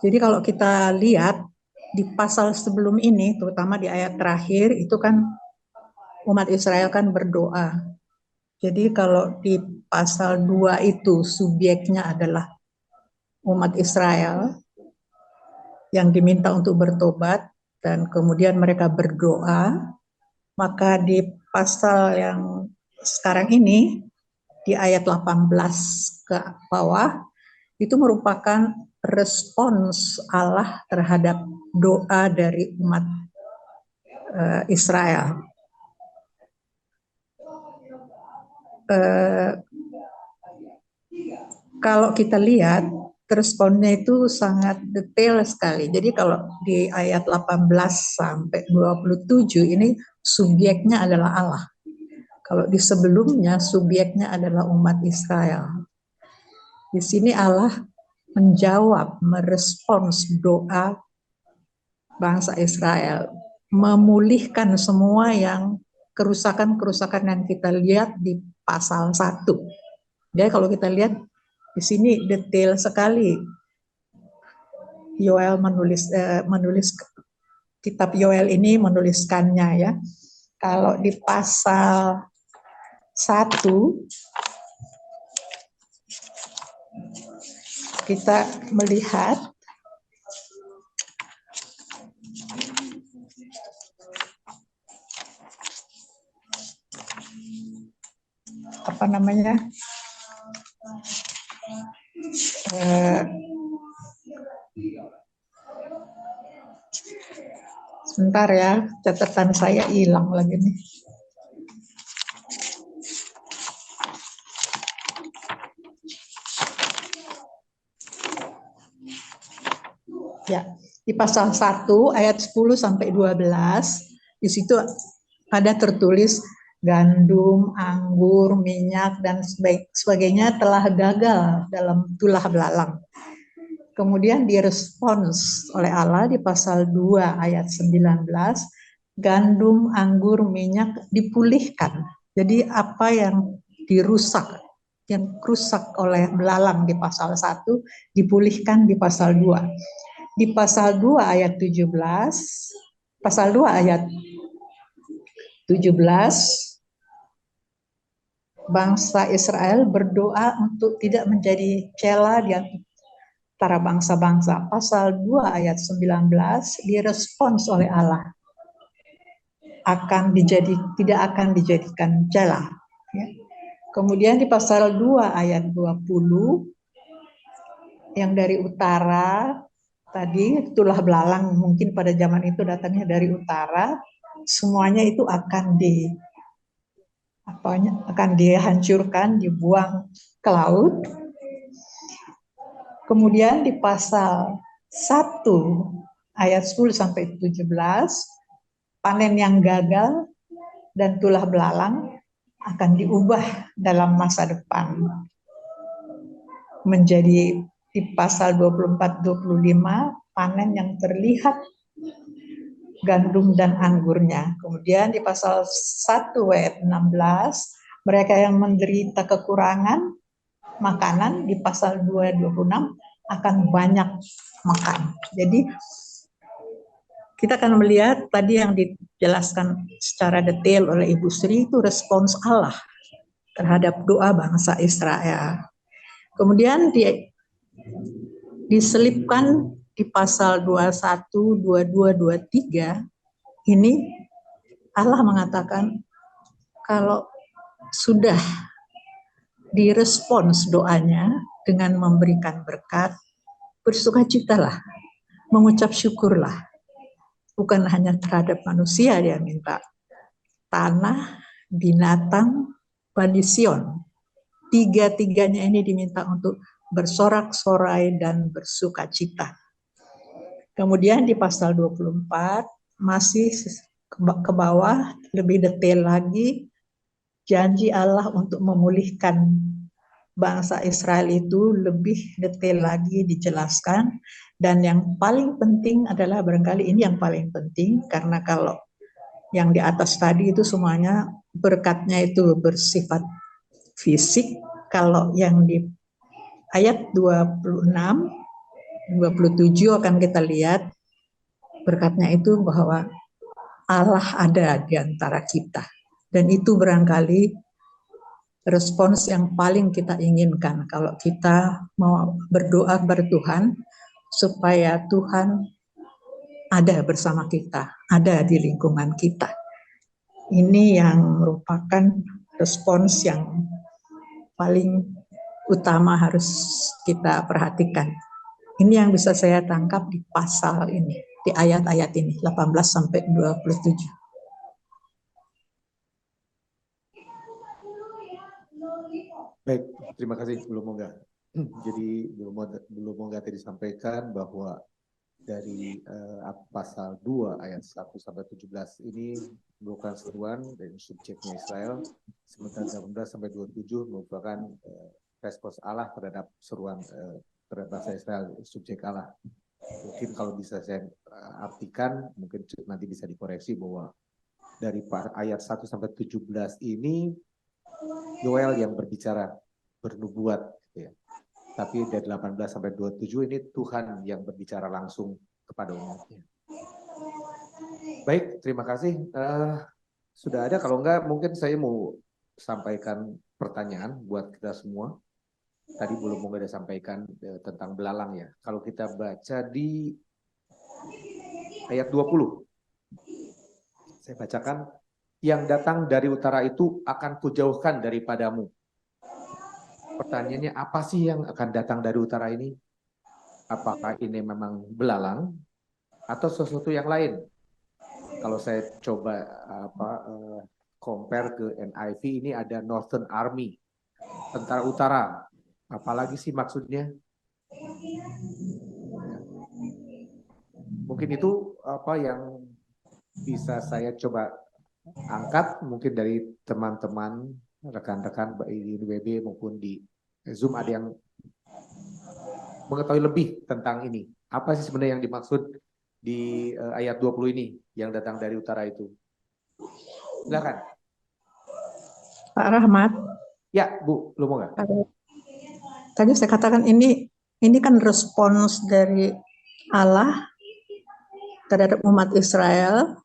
Jadi kalau kita lihat di pasal sebelum ini, terutama di ayat terakhir, itu kan umat Israel kan berdoa. Jadi kalau di pasal 2 itu subjeknya adalah umat Israel yang diminta untuk bertobat dan kemudian mereka berdoa, maka di pasal yang sekarang ini di ayat 18 ke bawah itu merupakan respons Allah terhadap doa dari umat Israel. Kalau kita lihat responnya itu sangat detail sekali. Jadi kalau di ayat 18 sampai 27 ini subjeknya adalah Allah. Kalau di sebelumnya subjeknya adalah umat Israel. Di sini Allah menjawab, merespons doa bangsa Israel, memulihkan semua yang kerusakan-kerusakan yang kita lihat di pasal 1. Jadi kalau kita lihat di sini detail sekali. Yoel menulis kitab Yoel ini menuliskannya ya. Kalau di pasal 1 kita melihat apa namanya? Sebentar ya, catatan saya hilang lagi nih. Ya, di pasal 1 ayat 10 sampai 12 di situ ada tertulis gandum, anggur, minyak dan sebagainya telah gagal dalam tulah belalang. Kemudian direspons oleh Allah di pasal 2 ayat 19, gandum, anggur, minyak dipulihkan. Jadi apa yang dirusak, yang rusak oleh belalang di pasal 1 dipulihkan di pasal 2. Di pasal 2 ayat 17, pasal 2 ayat 17, bangsa Israel berdoa untuk tidak menjadi cela di antara bangsa-bangsa. Pasal 2 ayat 19 direspons oleh Allah. Tidak akan dijadikan cela. Ya. Kemudian di pasal 2 ayat 20, yang dari utara tadi tulah belalang mungkin pada zaman itu datangnya dari utara, semuanya itu akan dihancurkan, dibuang ke laut. Kemudian di pasal 1 ayat 10 sampai 17, panen yang gagal dan tulah belalang akan diubah dalam masa depan menjadi di pasal 24-25 panen yang terlihat gandum dan anggurnya. Kemudian di pasal 1 ayat 16 mereka yang menderita kekurangan makanan, di pasal 2:26 akan banyak makan. Jadi kita akan melihat tadi yang dijelaskan secara detail oleh Ibu Sri itu respons Allah terhadap doa bangsa Israel. Kemudian diselipkan di pasal 21, 22, 23 ini Allah mengatakan kalau sudah direspons doanya dengan memberikan berkat, bersukacitalah, mengucap syukurlah. Bukan hanya terhadap manusia dia minta, tanah, binatang, Bani Sion. Tiga-tiganya ini diminta untuk bersorak-sorai dan bersukacita. Kemudian di pasal 24 masih ke bawah lebih detail lagi, janji Allah untuk memulihkan bangsa Israel itu lebih detail lagi dijelaskan. Dan yang paling penting adalah, barangkali ini yang paling penting, karena kalau yang di atas tadi itu semuanya berkatnya itu bersifat fisik. Kalau yang di ayat 26, 27 akan kita lihat berkatnya itu bahwa Allah ada di antara kita. Dan itu barangkali respons yang paling kita inginkan kalau kita mau berdoa kepada Tuhan supaya Tuhan ada bersama kita, ada di lingkungan kita. Ini yang merupakan respons yang paling utama harus kita perhatikan. Ini yang bisa saya tangkap di pasal ini, di ayat-ayat ini, 18 sampai 27. Baik, terima kasih Bu Mongga. Jadi Bu Mongga tadi disampaikan bahwa dari pasal 2 ayat 1 sampai 17 ini merupakan seruan dari subjeknya Israel, sementara 18 sampai 27 merupakan respons Allah terhadap seruan terhadap bangsa Israel, subjek Allah. Mungkin kalau bisa saya artikan, mungkin nanti bisa dikoreksi bahwa dari ayat 1 sampai 17 ini Yoel yang berbicara, bernubuat, gitu ya. Tapi dari 18 sampai 27 ini Tuhan yang berbicara langsung kepada umatnya. Baik, terima kasih. Sudah ada, kalau enggak mungkin saya mau sampaikan pertanyaan buat kita semua. Tadi belum mau ada sampaikan tentang belalang ya. Kalau kita baca di ayat 20, saya bacakan, yang datang dari utara itu akan kujauhkan daripadamu. Pertanyaannya, apa sih yang akan datang dari utara ini? Apakah ini memang belalang atau sesuatu yang lain? Kalau saya coba compare ke NIV, ini ada Northern Army, tentara utara. Apalagi sih maksudnya? Mungkin itu apa yang bisa saya coba angkat, mungkin dari teman-teman, rekan-rekan di WB maupun di Zoom ada yang mengetahui lebih tentang ini. Apa sih sebenarnya yang dimaksud di ayat 20 ini yang datang dari utara itu? Silakan. Pak Rahmat. Ya, Bu, lu mau nggak? Tadi saya katakan ini kan respons dari Allah terhadap umat Israel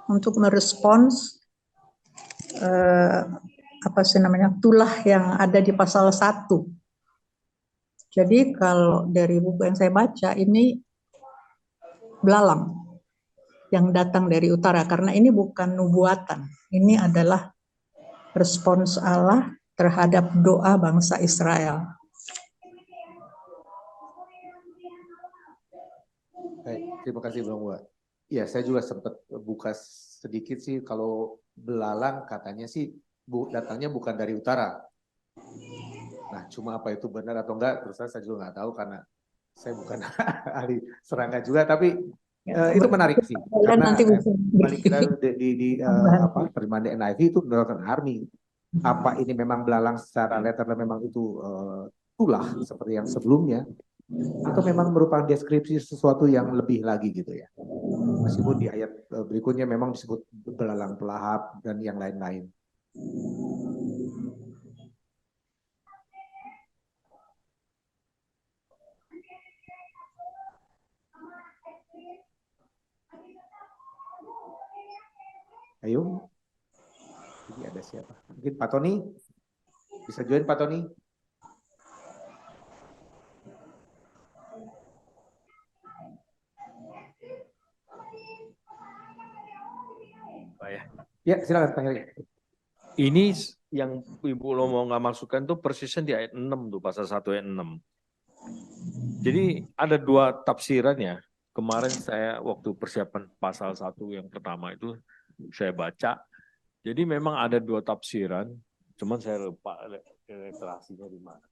untuk merespons tulah yang ada di pasal 1. Jadi kalau dari buku yang saya baca ini belalang yang datang dari utara, karena ini bukan nubuatan, ini adalah respons Allah terhadap doa bangsa Israel. Baik, terima kasih Bang Wa. Ya, saya juga sempat buka sedikit sih, kalau belalang katanya sih datangnya bukan dari utara. Nah, cuma apa itu benar atau enggak, terus saya juga nggak tahu karena saya bukan ahli serangga juga, tapi itu menarik sih, karena Nanti bisa paling kita terjemahan di NIV itu Northern Army. Apa ini memang belalang secara letternya memang itu tulah seperti yang sebelumnya, atau memang merupakan deskripsi sesuatu yang lebih lagi gitu ya. Meskipun di ayat berikutnya memang disebut belalang pelahap dan yang lain-lain. Ayo, ini ada siapa? Mungkin Pak Tony, bisa join Pak Tony? Ya, silakan Pak Heri. Ini yang Ibu Lomo nggak masukkan tuh persisnya di ayat 6 tuh, pasal 1 ayat 6. Jadi ada dua tafsiran ya. Kemarin saya waktu persiapan pasal 1 yang pertama itu saya baca. Jadi memang ada dua tafsiran, cuman saya lupa literasinya di mana.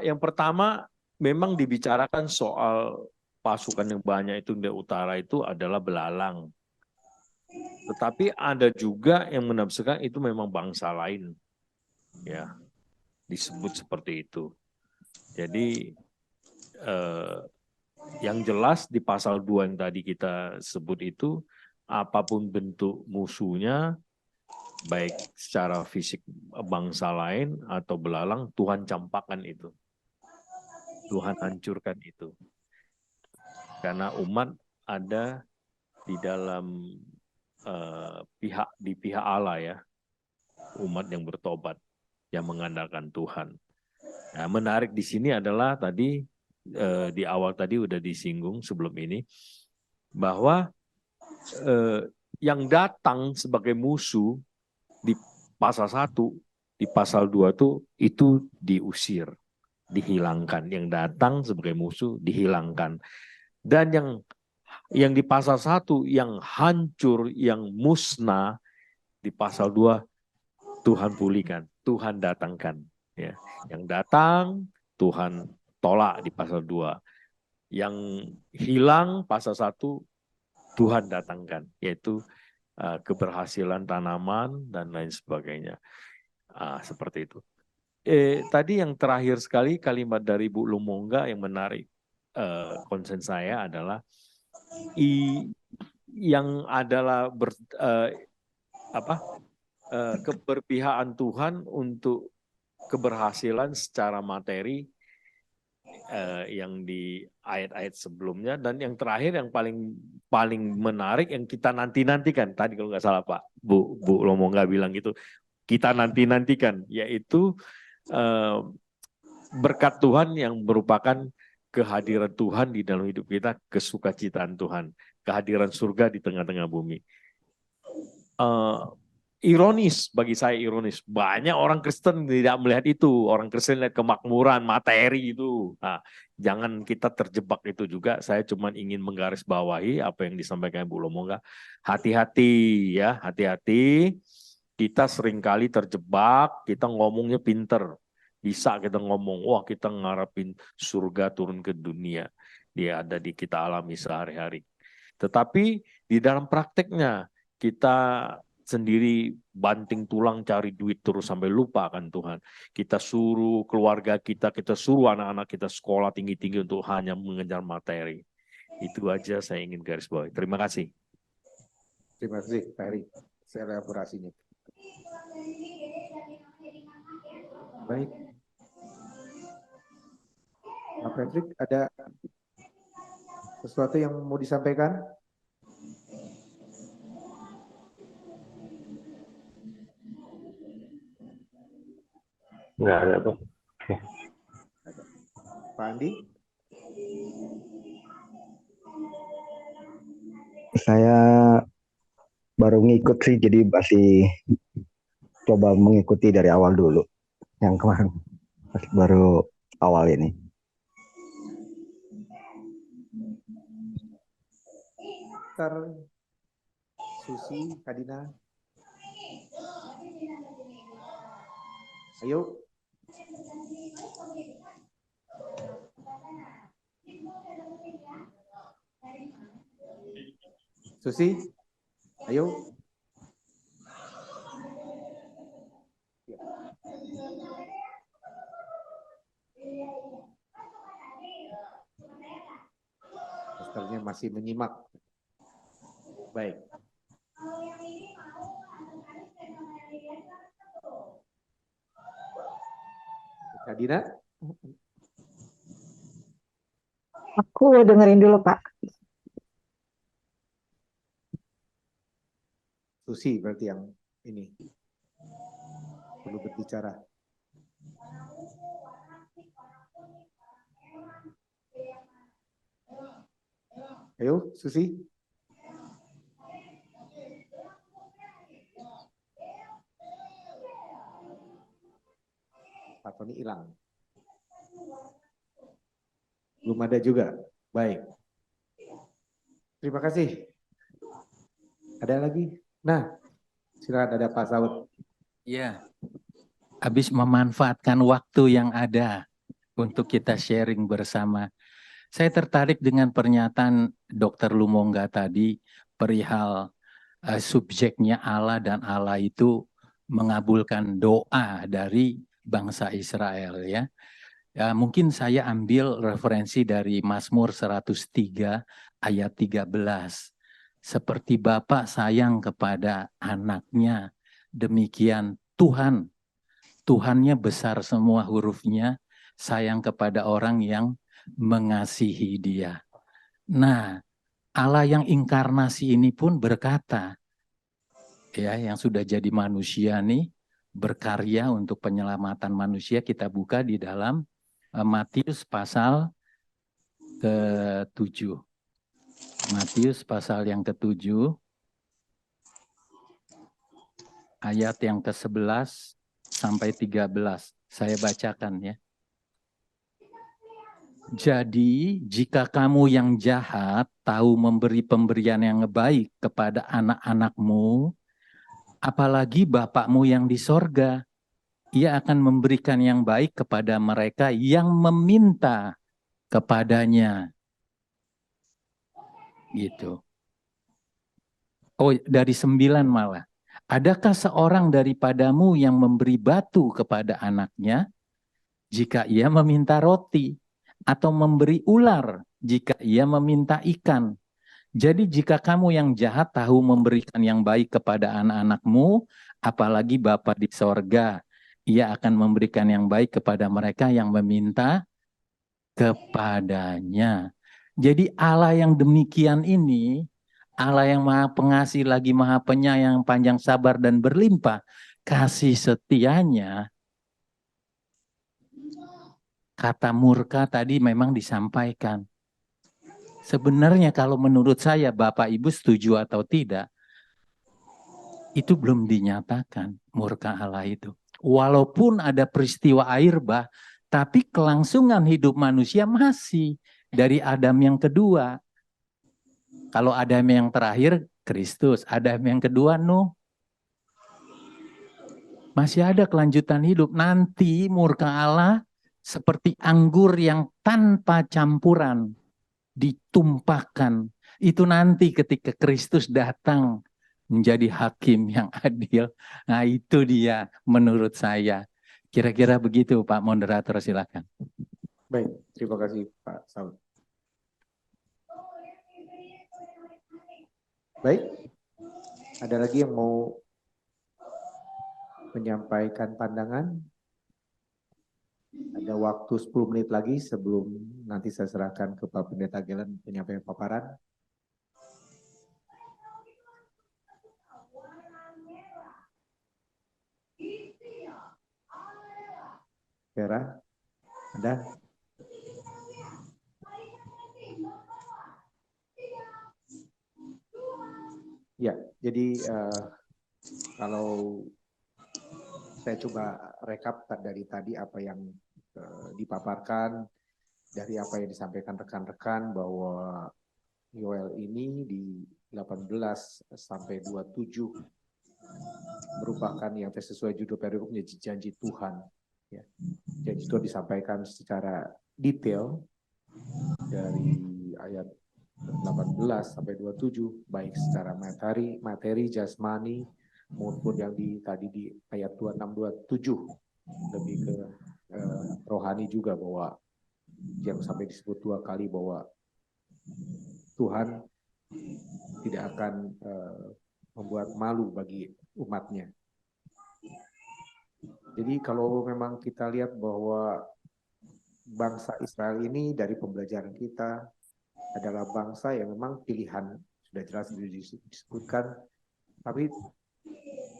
Yang pertama memang dibicarakan soal pasukan yang banyak itu di utara itu adalah belalang. Tetapi ada juga yang menafsirkan itu memang bangsa lain, ya, disebut seperti itu. Jadi yang jelas di pasal 2 yang tadi kita sebut itu, apapun bentuk musuhnya, baik secara fisik bangsa lain atau belalang, Tuhan campakkan itu. Tuhan hancurkan itu. Karena umat ada di dalam pihak Allah ya, umat yang bertobat, yang mengandalkan Tuhan. Nah, menarik di sini adalah tadi di awal tadi udah disinggung sebelum ini bahwa yang datang sebagai musuh di pasal 1, di pasal 2 itu diusir, dihilangkan. Yang datang sebagai musuh dihilangkan. Dan yang di pasal 1 yang hancur, yang musnah, di pasal 2 Tuhan pulihkan, Tuhan datangkan. Ya. Yang datang Tuhan tolak di pasal 2. Yang hilang pasal 1 Tuhan datangkan, yaitu keberhasilan tanaman dan lain sebagainya. Seperti itu. Tadi yang terakhir sekali kalimat dari Bu Lumongga yang menarik konsen saya adalah yang adalah keberpihakan Tuhan untuk keberhasilan secara materi yang di ayat-ayat sebelumnya, dan yang terakhir yang paling menarik yang kita nantikan tadi kalau nggak salah Pak Bu Lumongga bilang gitu, kita nantikan, yaitu berkat Tuhan yang merupakan kehadiran Tuhan di dalam hidup kita, kesukacitaan Tuhan, kehadiran surga di tengah-tengah bumi. Ironis, bagi saya ironis, banyak orang Kristen tidak melihat itu. Orang Kristen lihat kemakmuran, materi itu. Nah, jangan kita terjebak itu juga. Saya cuma ingin menggarisbawahi apa yang disampaikan Bu Lumongga. Hati-hati ya, hati-hati. Kita seringkali terjebak, kita ngomongnya pinter. Bisa kita ngomong, wah kita ngarepin surga turun ke dunia. Dia ada di kita alami sehari-hari. Tetapi di dalam prakteknya kita sendiri banting tulang cari duit terus sampai lupa akan Tuhan. Kita suruh keluarga kita suruh anak-anak kita sekolah tinggi-tinggi untuk hanya mengejar materi. Itu aja saya ingin garis bawahi. Terima kasih. Terima kasih Pak Heri, saya elaborasinya. Baik. Pak Patrick, ada sesuatu yang mau disampaikan? Enggak ada, Pak. Pak Andi? Saya baru ngikut sih, jadi masih coba mengikuti dari awal dulu. Yang kemarin baru awal ini. Sister Susi, Kadina. Ayo. Susi, ayo. Sisternya masih menyimak. Baik. Kadina? Aku dengerin dulu, Pak. Susi berarti yang ini perlu berbicara. Ayo, Susi. Pak Tony hilang. Belum ada juga. Baik. Terima kasih. Ada lagi? Nah, silakan ada Pak Saud. Ya, habis memanfaatkan waktu yang ada untuk kita sharing bersama. Saya tertarik dengan pernyataan Dr. Lumongga tadi perihal subjeknya Allah dan Allah itu mengabulkan doa dari bangsa Israel ya. Ya, mungkin saya ambil referensi dari Mazmur 103 ayat 13. Seperti Bapa sayang kepada anaknya, demikian Tuhan. Tuhannya besar semua hurufnya, sayang kepada orang yang mengasihi dia. Nah, Allah yang inkarnasi ini pun berkata, ya, yang sudah jadi manusia nih, berkarya untuk penyelamatan manusia. Kita buka di dalam Matius pasal ke-7. Matius pasal yang ke-7, ayat yang ke-11 sampai 13. Saya bacakan ya. Jadi, jika kamu yang jahat tahu memberi pemberian yang baik kepada anak-anakmu, apalagi Bapakmu yang di sorga, Ia akan memberikan yang baik kepada mereka yang meminta kepadanya. Gitu. Oh, dari 9 malah. Adakah seorang daripadamu yang memberi batu kepada anaknya jika ia meminta roti? Atau memberi ular jika ia meminta ikan? Jadi jika kamu yang jahat tahu memberikan yang baik kepada anak-anakmu, apalagi Bapa di sorga, Ia akan memberikan yang baik kepada mereka yang meminta kepadanya. Jadi Allah yang demikian ini, Allah yang maha pengasih lagi maha penyayang, panjang sabar dan berlimpah, kasih setianya, kata murka tadi memang disampaikan. Sebenarnya kalau menurut saya Bapak Ibu setuju atau tidak, itu belum dinyatakan murka Allah itu. Walaupun ada peristiwa air bah, tapi kelangsungan hidup manusia masih dari Adam yang kedua. Kalau Adam yang terakhir Kristus, Adam yang kedua Nuh. Masih ada kelanjutan hidup. Nanti murka Allah seperti anggur yang tanpa campuran ditumpahkan. Itu nanti ketika Kristus datang menjadi hakim yang adil. Nah itu dia menurut saya. Kira-kira begitu Pak Moderator, silakan. Baik, terima kasih Pak Saud. Baik, ada lagi yang mau menyampaikan pandangan? Ada waktu 10 menit lagi sebelum nanti saya serahkan ke Pak Pendeta Gelen penyampaian paparan. Vera, ada? Ya, jadi kalau saya coba rekap dari tadi apa yang dipaparkan, dari apa yang disampaikan rekan-rekan bahwa Yoel ini 18 sampai 27 merupakan yang sesuai judul perikopnya janji Tuhan. Ya. Janji Tuhan disampaikan secara detail dari ayat 18 sampai 27, baik secara materi jasmani maupun yang tadi di ayat 26-27 lebih ke rohani juga, bahwa yang sampai disebut 2 kali bahwa Tuhan tidak akan membuat malu bagi umatnya. Jadi kalau memang kita lihat bahwa bangsa Israel ini dari pembelajaran kita adalah bangsa yang memang pilihan, sudah jelas disebutkan, tapi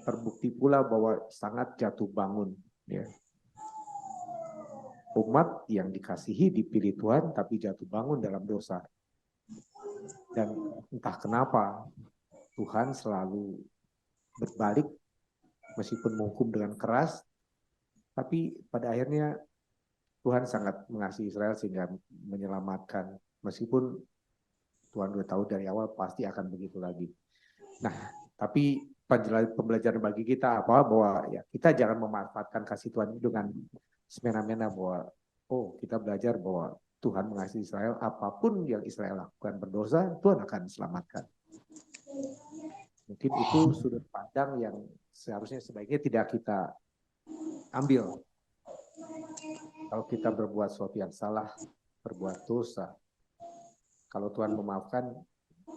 terbukti pula bahwa sangat jatuh bangun. Ya. Umat yang dikasihi, dipilih Tuhan, tapi jatuh bangun dalam dosa. Dan entah kenapa Tuhan selalu berbalik, meskipun menghukum dengan keras, tapi pada akhirnya Tuhan sangat mengasihi Israel sehingga menyelamatkan. Meskipun Tuhan sudah tahu dari awal pasti akan begitu lagi. Nah, tapi pembelajaran bagi kita apa? Bahwa ya kita jangan memanfaatkan kasih Tuhan itu dengan semena-mena, bahwa kita belajar bahwa Tuhan mengasihi Israel, apapun yang Israel lakukan berdosa, Tuhan akan selamatkan. Mungkin itu sudut pandang yang seharusnya sebaiknya tidak kita ambil. Kalau kita berbuat sesuatu yang salah, berbuat dosa, kalau Tuhan memaafkan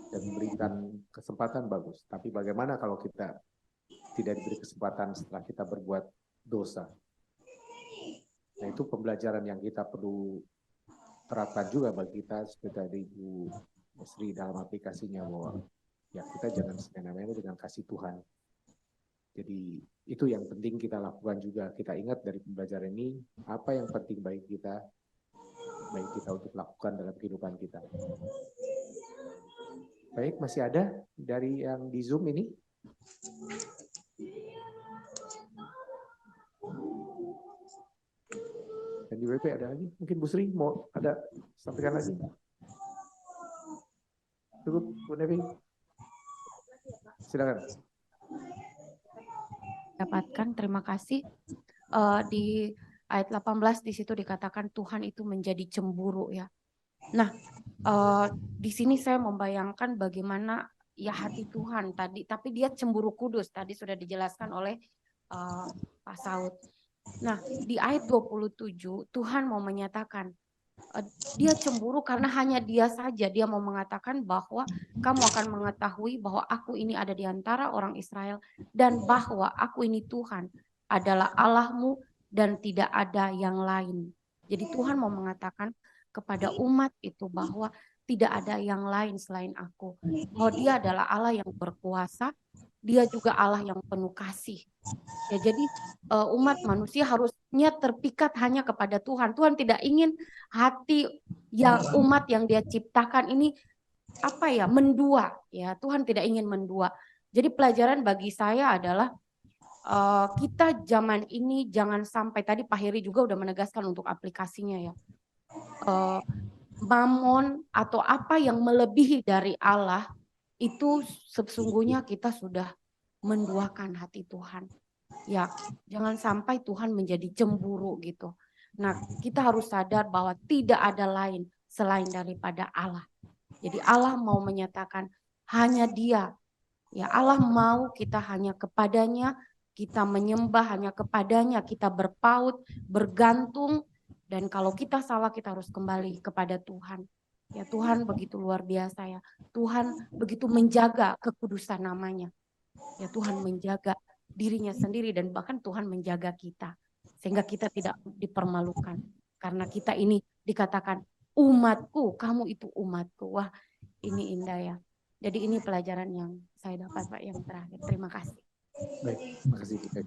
dan memberikan kesempatan, bagus. Tapi bagaimana kalau kita tidak diberi kesempatan setelah kita berbuat dosa? Nah, itu pembelajaran yang kita perlu terapkan juga bagi kita, seperti tadi Ibu Sri dalam aplikasinya, bahwa ya kita jangan semena-mena dengan kasih Tuhan. Jadi itu yang penting kita lakukan juga. Kita ingat dari pembelajaran ini, apa yang penting bagi kita, baik kita untuk lakukan dalam kehidupan kita. Baik, masih ada dari yang di Zoom ini? Dan di WP ada lagi? Mungkin Bu Sri mau ada sampaikan lagi? Cukup, Bu Nevi? Silakan. Dapatkan, terima kasih. Di ayat 18 di situ dikatakan Tuhan itu menjadi cemburu ya. Nah, di sini saya membayangkan bagaimana ya hati Tuhan tadi, tapi dia cemburu kudus, tadi sudah dijelaskan oleh Pak Saud. Nah, di ayat 27 Tuhan mau menyatakan dia cemburu karena hanya dia saja. Dia mau mengatakan bahwa kamu akan mengetahui bahwa aku ini ada di antara orang Israel dan bahwa aku ini Tuhan adalah Allahmu dan tidak ada yang lain. Jadi Tuhan mau mengatakan kepada umat itu bahwa tidak ada yang lain selain aku. Bahwa dia adalah Allah yang berkuasa, dia juga Allah yang penuh kasih. Ya, jadi umat manusia harusnya terpikat hanya kepada Tuhan. Tuhan tidak ingin hati yang umat yang dia ciptakan ini mendua. Ya, Tuhan tidak ingin mendua. Jadi pelajaran bagi saya adalah kita zaman ini jangan sampai, tadi Pak Heri juga udah menegaskan untuk aplikasinya ya. Mamon atau apa yang melebihi dari Allah itu sesungguhnya kita sudah menduakan hati Tuhan. Ya, jangan sampai Tuhan menjadi cemburu gitu. Nah, kita harus sadar bahwa tidak ada lain selain daripada Allah. Jadi Allah mau menyatakan hanya Dia. Ya, Allah mau kita hanya kepadanya, kita menyembah hanya kepadanya, kita berpaut, bergantung, dan kalau kita salah kita harus kembali kepada Tuhan. Ya, Tuhan begitu luar biasa ya. Tuhan begitu menjaga kekudusan namanya. Ya, Tuhan menjaga dirinya sendiri dan bahkan Tuhan menjaga kita sehingga kita tidak dipermalukan karena kita ini dikatakan umatku, kamu itu umatku. Wah, ini indah ya. Jadi ini pelajaran yang saya dapat Pak yang terakhir. Terima kasih. Baik, terima kasih kita.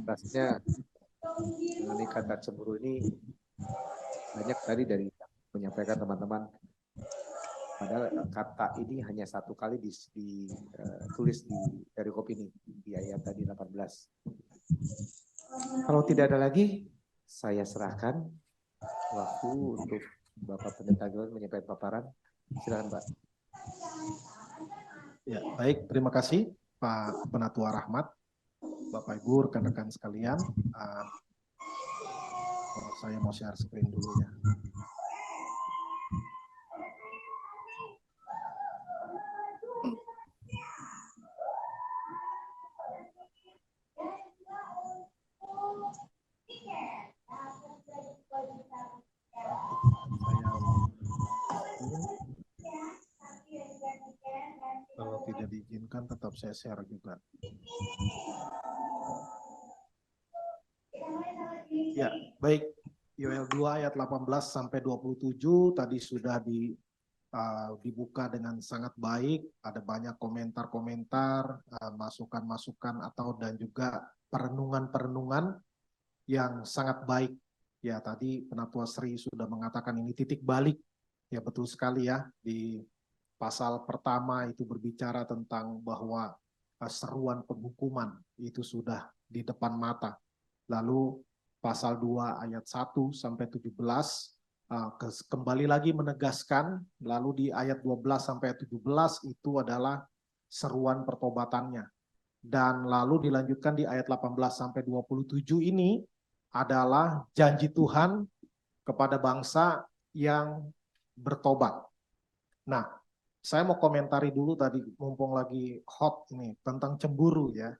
Rasanya mengenai kata cemburu ini banyak tadi dari menyampaikan teman-teman. Padahal kata ini hanya satu kali ditulis di perikop ini, di ayat tadi 18. Kalau tidak ada lagi, saya serahkan waktu untuk Bapak Pendeta Gilman menyampaikan paparan. Silakan Pak. Ya, baik. Terima kasih Pak Penatua Rahmat, Bapak Ibu, rekan-rekan sekalian. Saya mau share screen dulu ya. Kalau tidak diizinkan tetap saya share juga. Ya, baik. Yoel 2 ayat 18 sampai 27 tadi sudah dibuka dengan sangat baik. Ada banyak komentar-komentar, masukan-masukan dan juga perenungan-perenungan yang sangat baik. Ya, tadi Penatua Sri sudah mengatakan ini titik balik. Ya, betul sekali ya. Di pasal pertama itu berbicara tentang bahwa seruan penghukuman itu sudah di depan mata. Lalu pasal 2 ayat 1 sampai 17 kembali lagi menegaskan, lalu di ayat 12 sampai 17 itu adalah seruan pertobatannya. Dan lalu dilanjutkan di ayat 18 sampai 27 ini adalah janji Tuhan kepada bangsa yang bertobat. Nah, saya mau komentari dulu tadi, mumpung lagi hot ini, tentang cemburu ya.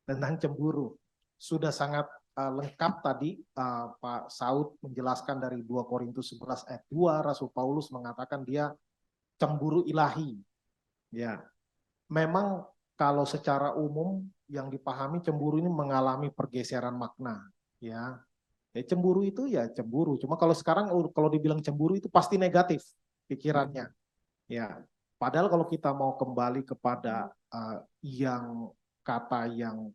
Tentang cemburu. Sudah sangat lengkap tadi Pak Saud menjelaskan dari 2 Korintus 11 ayat 2, Rasul Paulus mengatakan dia cemburu ilahi. Ya, memang kalau secara umum yang dipahami cemburu ini mengalami pergeseran makna. Ya, cemburu itu ya cemburu. Cuma kalau sekarang kalau dibilang cemburu itu pasti negatif pikirannya. Ya, padahal kalau kita mau kembali kepada kata yang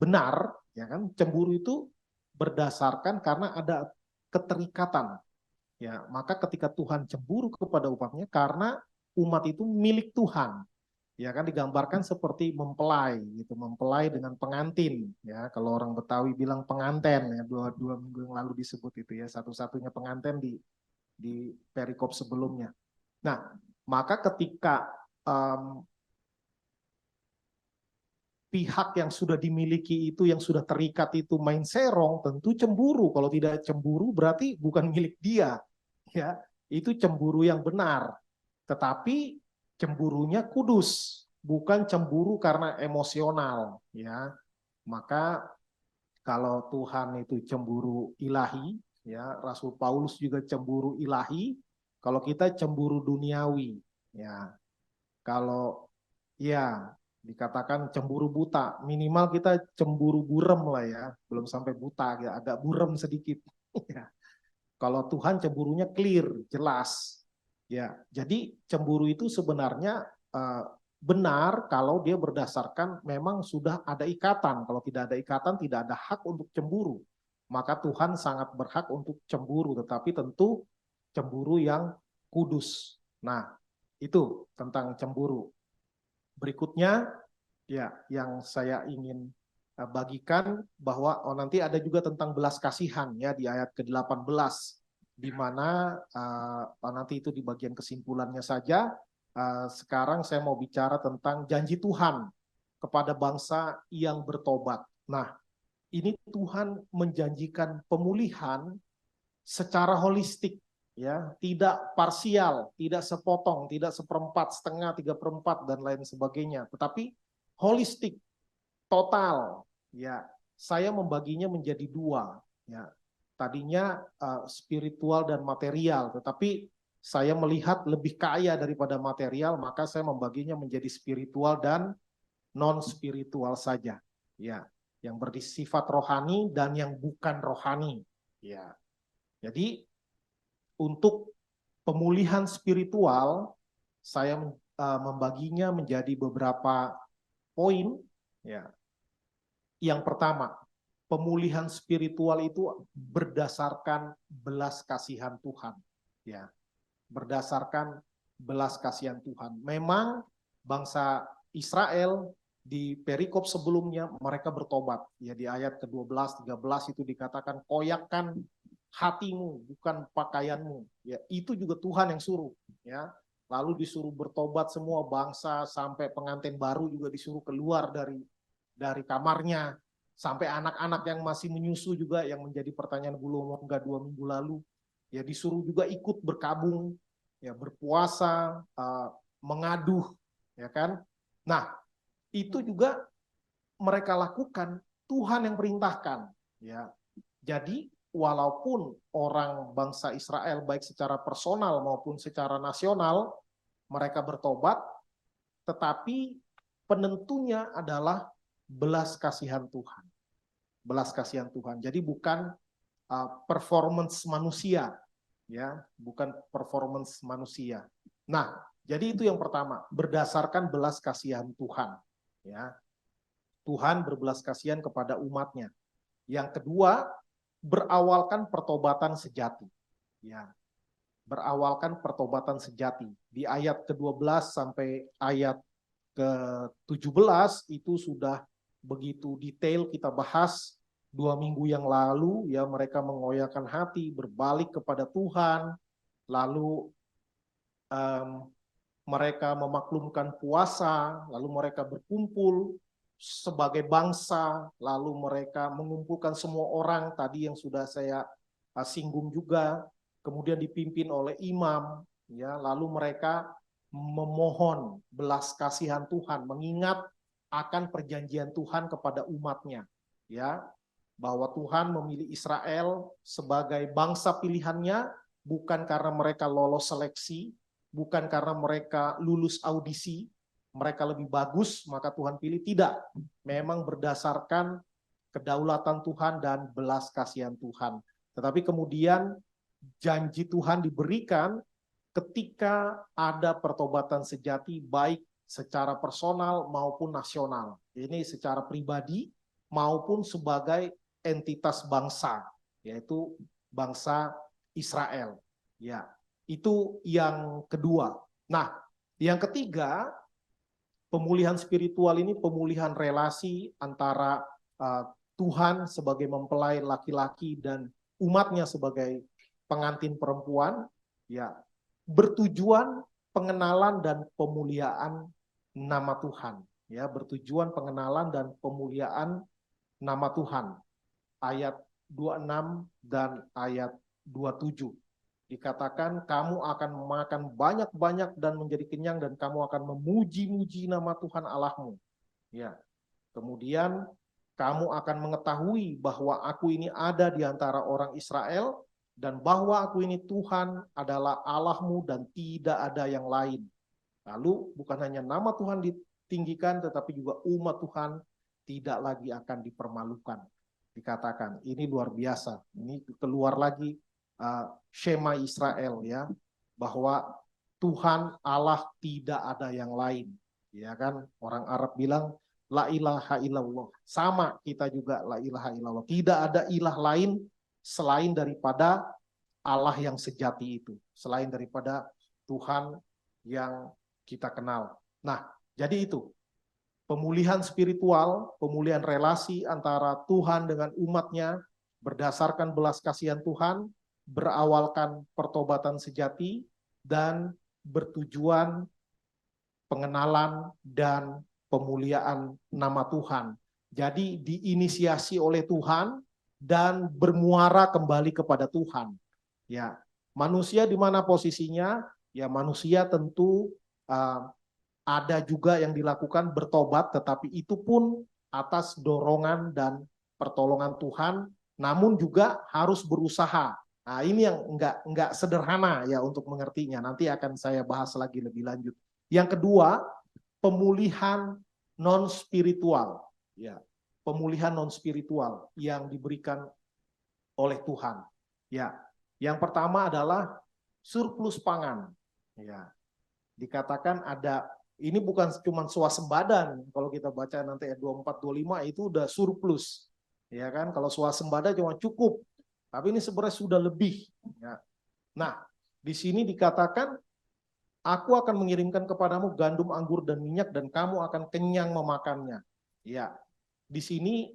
benar, ya kan, cemburu itu berdasarkan karena ada keterikatan. Ya, maka ketika Tuhan cemburu kepada umatnya karena umat itu milik Tuhan. Ya kan, digambarkan seperti mempelai gitu, mempelai dengan pengantin. Ya, kalau orang Betawi bilang penganten ya, dua minggu yang lalu disebut itu ya, satu-satunya penganten di perikop sebelumnya. Nah, maka ketika pihak yang sudah dimiliki itu, yang sudah terikat itu main serong, tentu cemburu. Kalau tidak cemburu berarti bukan milik dia. Ya, itu cemburu yang benar. Tetapi cemburunya kudus, bukan cemburu karena emosional. Ya, maka kalau Tuhan itu cemburu ilahi, ya, Rasul Paulus juga cemburu ilahi. Kalau kita cemburu duniawi, ya, kalau ya dikatakan cemburu buta, minimal kita cemburu burem lah ya, belum sampai buta, ya, agak burem sedikit. Ya. Kalau Tuhan cemburunya clear, jelas. Ya, jadi cemburu itu sebenarnya benar kalau dia berdasarkan memang sudah ada ikatan. Kalau tidak ada ikatan, tidak ada hak untuk cemburu. Maka Tuhan sangat berhak untuk cemburu, tetapi tentu cemburu yang kudus. Nah, itu tentang cemburu. Berikutnya, ya, yang saya ingin bagikan bahwa nanti ada juga tentang belas kasihan ya di ayat ke-18, di mana nanti itu di bagian kesimpulannya saja. Sekarang saya mau bicara tentang janji Tuhan kepada bangsa yang bertobat. Nah, ini Tuhan menjanjikan pemulihan secara holistik, ya, tidak parsial, tidak sepotong, tidak seperempat, setengah, 3/4 dan lain sebagainya, tetapi holistik, total. Ya, saya membaginya menjadi 2. Ya, tadinya spiritual dan material, tetapi saya melihat lebih kaya daripada material, maka saya membaginya menjadi spiritual dan non spiritual saja. Ya, yang bersifat rohani dan yang bukan rohani. Ya, jadi untuk pemulihan spiritual, saya membaginya menjadi beberapa poin. Ya. Yang pertama, pemulihan spiritual itu berdasarkan belas kasihan Tuhan. Ya, berdasarkan belas kasihan Tuhan. Memang bangsa Israel di perikop sebelumnya mereka bertobat. Ya, di ayat ke-12, 13 itu dikatakan koyakkan hatimu bukan pakaianmu. Ya, itu juga Tuhan yang suruh. Ya, lalu disuruh bertobat semua bangsa, sampai pengantin baru juga disuruh keluar dari kamarnya, sampai anak-anak yang masih menyusu juga yang menjadi pertanyaan Bu Lomorga 2 minggu lalu, ya disuruh juga ikut berkabung, ya berpuasa, mengaduh, ya kan. Nah, itu juga mereka lakukan, Tuhan yang perintahkan, ya. Jadi walaupun orang bangsa Israel baik secara personal maupun secara nasional mereka bertobat, tetapi penentunya adalah belas kasihan Tuhan. Belas kasihan Tuhan. Jadi bukan performance manusia, ya, bukan performance manusia. Nah, jadi itu yang pertama, berdasarkan belas kasihan Tuhan, ya. Tuhan berbelas kasihan kepada umatnya. Yang kedua, berawalkan pertobatan sejati. Ya. Berawalkan pertobatan sejati. Di ayat ke-12 sampai ayat ke-17 itu sudah begitu detail kita bahas 2 minggu yang lalu, ya, mereka mengoyakkan hati, berbalik kepada Tuhan, lalu mereka memaklumkan puasa, lalu mereka berkumpul sebagai bangsa, lalu mereka mengumpulkan semua orang tadi yang sudah saya singgung juga, kemudian dipimpin oleh imam, ya, lalu mereka memohon belas kasihan Tuhan, mengingat akan perjanjian Tuhan kepada umatnya, ya, bahwa Tuhan memilih Israel sebagai bangsa pilihannya bukan karena mereka lolos seleksi, bukan karena mereka lulus audisi, mereka lebih bagus, maka Tuhan pilih. Tidak. Memang berdasarkan kedaulatan Tuhan dan belas kasihan Tuhan. Tetapi kemudian janji Tuhan diberikan ketika ada pertobatan sejati, baik secara personal maupun nasional. Ini secara pribadi maupun sebagai entitas bangsa, yaitu bangsa Israel. Ya, itu yang kedua. Nah, yang ketiga, pemulihan spiritual ini pemulihan relasi antara Tuhan sebagai mempelai laki-laki dan umatnya sebagai pengantin perempuan, ya, bertujuan pengenalan dan pemuliaan nama Tuhan, ya, bertujuan pengenalan dan pemuliaan nama Tuhan. Ayat 26 dan ayat 27. Dikatakan kamu akan makan banyak-banyak dan menjadi kenyang dan kamu akan memuji-muji nama Tuhan Allahmu. Ya. Kemudian kamu akan mengetahui bahwa aku ini ada di antara orang Israel dan bahwa aku ini Tuhan adalah Allahmu dan tidak ada yang lain. Lalu bukan hanya nama Tuhan ditinggikan tetapi juga umat Tuhan tidak lagi akan dipermalukan. Dikatakan ini luar biasa. Ini keluar lagi Shema Israel, ya, bahwa Tuhan Allah tidak ada yang lain, ya kan. Orang Arab bilang la ilaha illallah, sama kita juga la ilaha illallah, tidak ada ilah lain selain daripada Allah yang sejati itu, selain daripada Tuhan yang kita kenal. Nah, jadi itu pemulihan spiritual, pemulihan relasi antara Tuhan dengan umatnya berdasarkan belas kasihan Tuhan, berawalkan pertobatan sejati, dan bertujuan pengenalan dan pemuliaan nama Tuhan. Jadi diinisiasi oleh Tuhan dan bermuara kembali kepada Tuhan. Ya, manusia di mana posisinya? Ya, manusia tentu ada juga yang dilakukan bertobat, tetapi itu pun atas dorongan dan pertolongan Tuhan, namun juga harus berusaha. Nah, ini yang enggak sederhana ya untuk mengertinya. Nanti akan saya bahas lagi lebih lanjut. Yang kedua, pemulihan non spiritual, ya, pemulihan non spiritual yang diberikan oleh Tuhan. Ya, yang pertama adalah surplus pangan. Ya, dikatakan ada, ini bukan cuma swasembada. Kalau kita baca nanti ayat 24-25 itu udah surplus, ya kan? Kalau swasembada cuma cukup. Tapi ini sebenarnya sudah lebih. Ya. Nah, di sini dikatakan, aku akan mengirimkan kepadamu gandum, anggur, dan minyak, dan kamu akan kenyang memakannya. Ya, di sini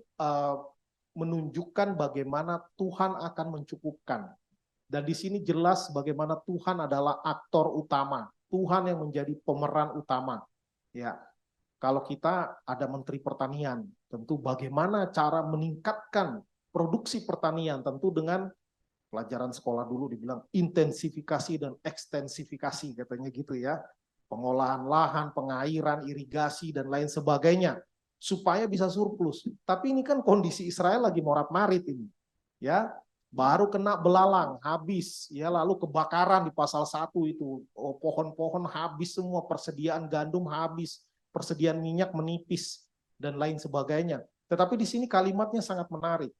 menunjukkan bagaimana Tuhan akan mencukupkan. Dan di sini jelas bagaimana Tuhan adalah aktor utama. Tuhan yang menjadi pemeran utama. Ya, kalau kita ada Menteri Pertanian, tentu bagaimana cara meningkatkan produksi pertanian, tentu dengan pelajaran sekolah dulu dibilang intensifikasi dan ekstensifikasi katanya gitu ya. Pengolahan lahan, pengairan, irigasi dan lain sebagainya supaya bisa surplus. Tapi ini kan kondisi Israel lagi morat-marit ini. Ya, baru kena belalang habis ya, lalu kebakaran di pasal 1 itu, pohon-pohon habis semua, persediaan gandum habis, persediaan minyak menipis dan lain sebagainya. Tetapi di sini kalimatnya sangat menarik.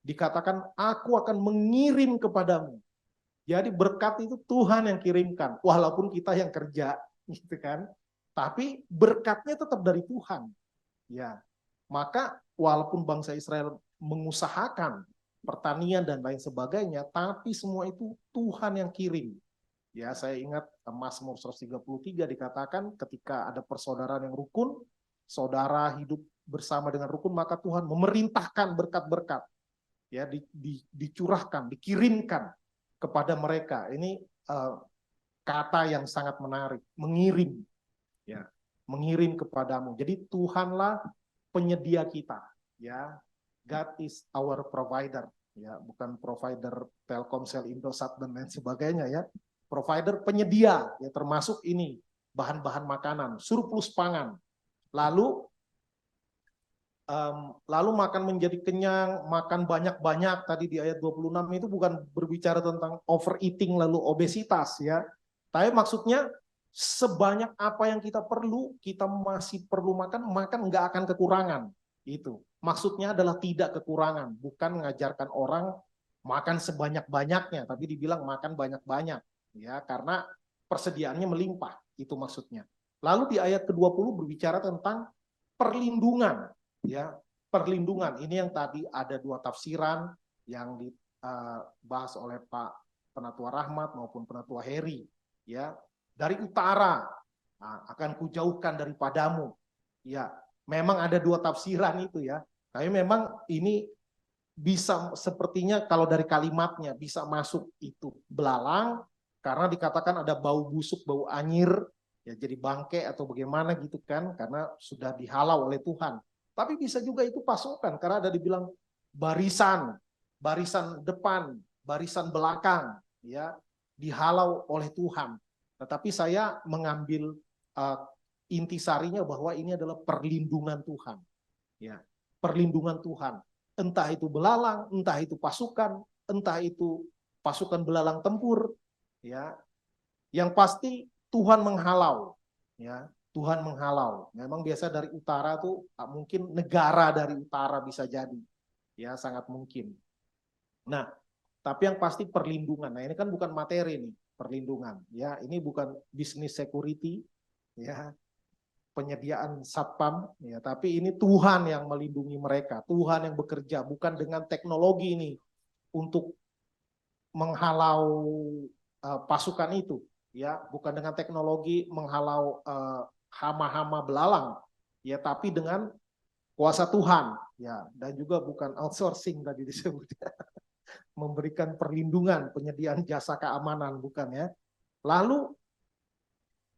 Dikatakan aku akan mengirim kepadamu. Jadi berkat itu Tuhan yang kirimkan, walaupun kita yang kerja, gitu kan. Tapi berkatnya tetap dari Tuhan. Ya, maka walaupun bangsa Israel mengusahakan pertanian dan lain sebagainya, tapi semua itu Tuhan yang kirim. Ya, saya ingat Mazmur 133 dikatakan ketika ada persaudaraan yang rukun, saudara hidup bersama dengan rukun, maka Tuhan memerintahkan berkat-berkat. Ya, dicurahkan, dikirimkan kepada mereka. Ini kata yang sangat menarik, mengirim. Ya, mengirim kepadamu. Jadi Tuhanlah penyedia kita, ya. God is our provider, ya, bukan provider Telkomsel, Indosat dan lain sebagainya ya. Provider penyedia, ya, termasuk ini bahan-bahan makanan, surplus pangan. Lalu makan menjadi kenyang, makan banyak-banyak, tadi di ayat 26 itu bukan berbicara tentang overeating lalu obesitas ya. Tapi maksudnya sebanyak apa yang kita perlu, kita masih perlu makan nggak akan kekurangan. Itu maksudnya adalah tidak kekurangan, bukan mengajarkan orang makan sebanyak-banyaknya, tapi dibilang makan banyak-banyak, ya, karena persediaannya melimpah, itu maksudnya. Lalu di ayat ke-20 berbicara tentang perlindungan, ya, perlindungan. Ini yang tadi ada 2 tafsiran yang dibahas oleh Pak Penatua Rahmat maupun Penatua Heri, ya. Dari utara akan kujauhkan daripadamu. Ya, memang ada 2 tafsiran itu ya. Tapi memang ini bisa sepertinya kalau dari kalimatnya bisa masuk itu belalang karena dikatakan ada bau busuk, bau anyir, ya jadi bangke atau bagaimana gitu kan, karena sudah dihalau oleh Tuhan. Tapi bisa juga itu pasukan karena ada dibilang barisan depan, barisan belakang, ya, dihalau oleh Tuhan. Tetapi saya mengambil intisarinya bahwa ini adalah perlindungan Tuhan. Ya, perlindungan Tuhan. Entah itu belalang, entah itu pasukan, entah itu pasukan belalang tempur, ya. Yang pasti Tuhan menghalau, ya. Tuhan menghalau. Memang biasa dari utara tuh mungkin negara dari utara bisa jadi. Ya, sangat mungkin. Nah, tapi yang pasti perlindungan. Nah, ini kan bukan materi nih. Perlindungan, ya, ini bukan bisnis security, ya, penyediaan satpam, ya, tapi ini Tuhan yang melindungi mereka, Tuhan yang bekerja, bukan dengan teknologi ini untuk menghalau pasukan itu, ya, bukan dengan teknologi menghalau hama-hama belalang, ya, tapi dengan kuasa Tuhan, ya, dan juga bukan outsourcing tadi disebut. Memberikan perlindungan, penyediaan jasa keamanan, bukan ya. Lalu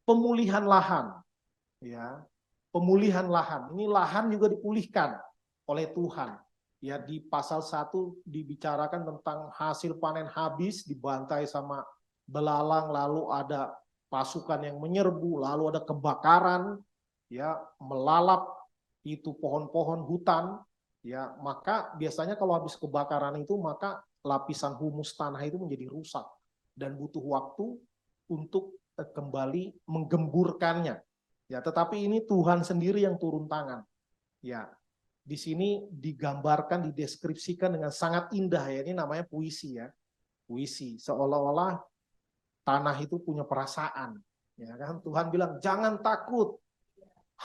pemulihan lahan, ya, pemulihan lahan. Ini lahan juga dipulihkan oleh Tuhan. Ya, di pasal 1 dibicarakan tentang hasil panen habis dibantai sama belalang, lalu ada pasukan yang menyerbu, lalu ada kebakaran, ya, melalap itu pohon-pohon hutan. Ya, maka biasanya kalau habis kebakaran itu maka lapisan humus tanah itu menjadi rusak dan butuh waktu untuk kembali menggemburkannya. Ya, tetapi ini Tuhan sendiri yang turun tangan. Ya, di sini digambarkan, dideskripsikan dengan sangat indah ya. Ini namanya puisi ya. Puisi seolah-olah tanah itu punya perasaan. Ya kan, Tuhan bilang jangan takut,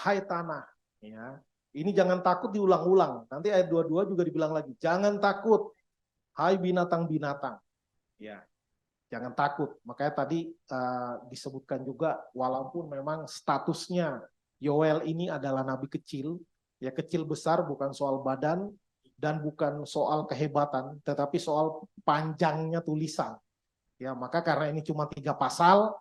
hai tanah. Ya. Ini jangan takut diulang-ulang. Nanti ayat 22 juga dibilang lagi, jangan takut, hai binatang-binatang. Ya, jangan takut. Makanya tadi disebutkan juga, walaupun memang statusnya Yoel ini adalah nabi kecil, ya kecil besar bukan soal badan dan bukan soal kehebatan, tetapi soal panjangnya tulisan. Ya, maka karena ini cuma 3 pasal,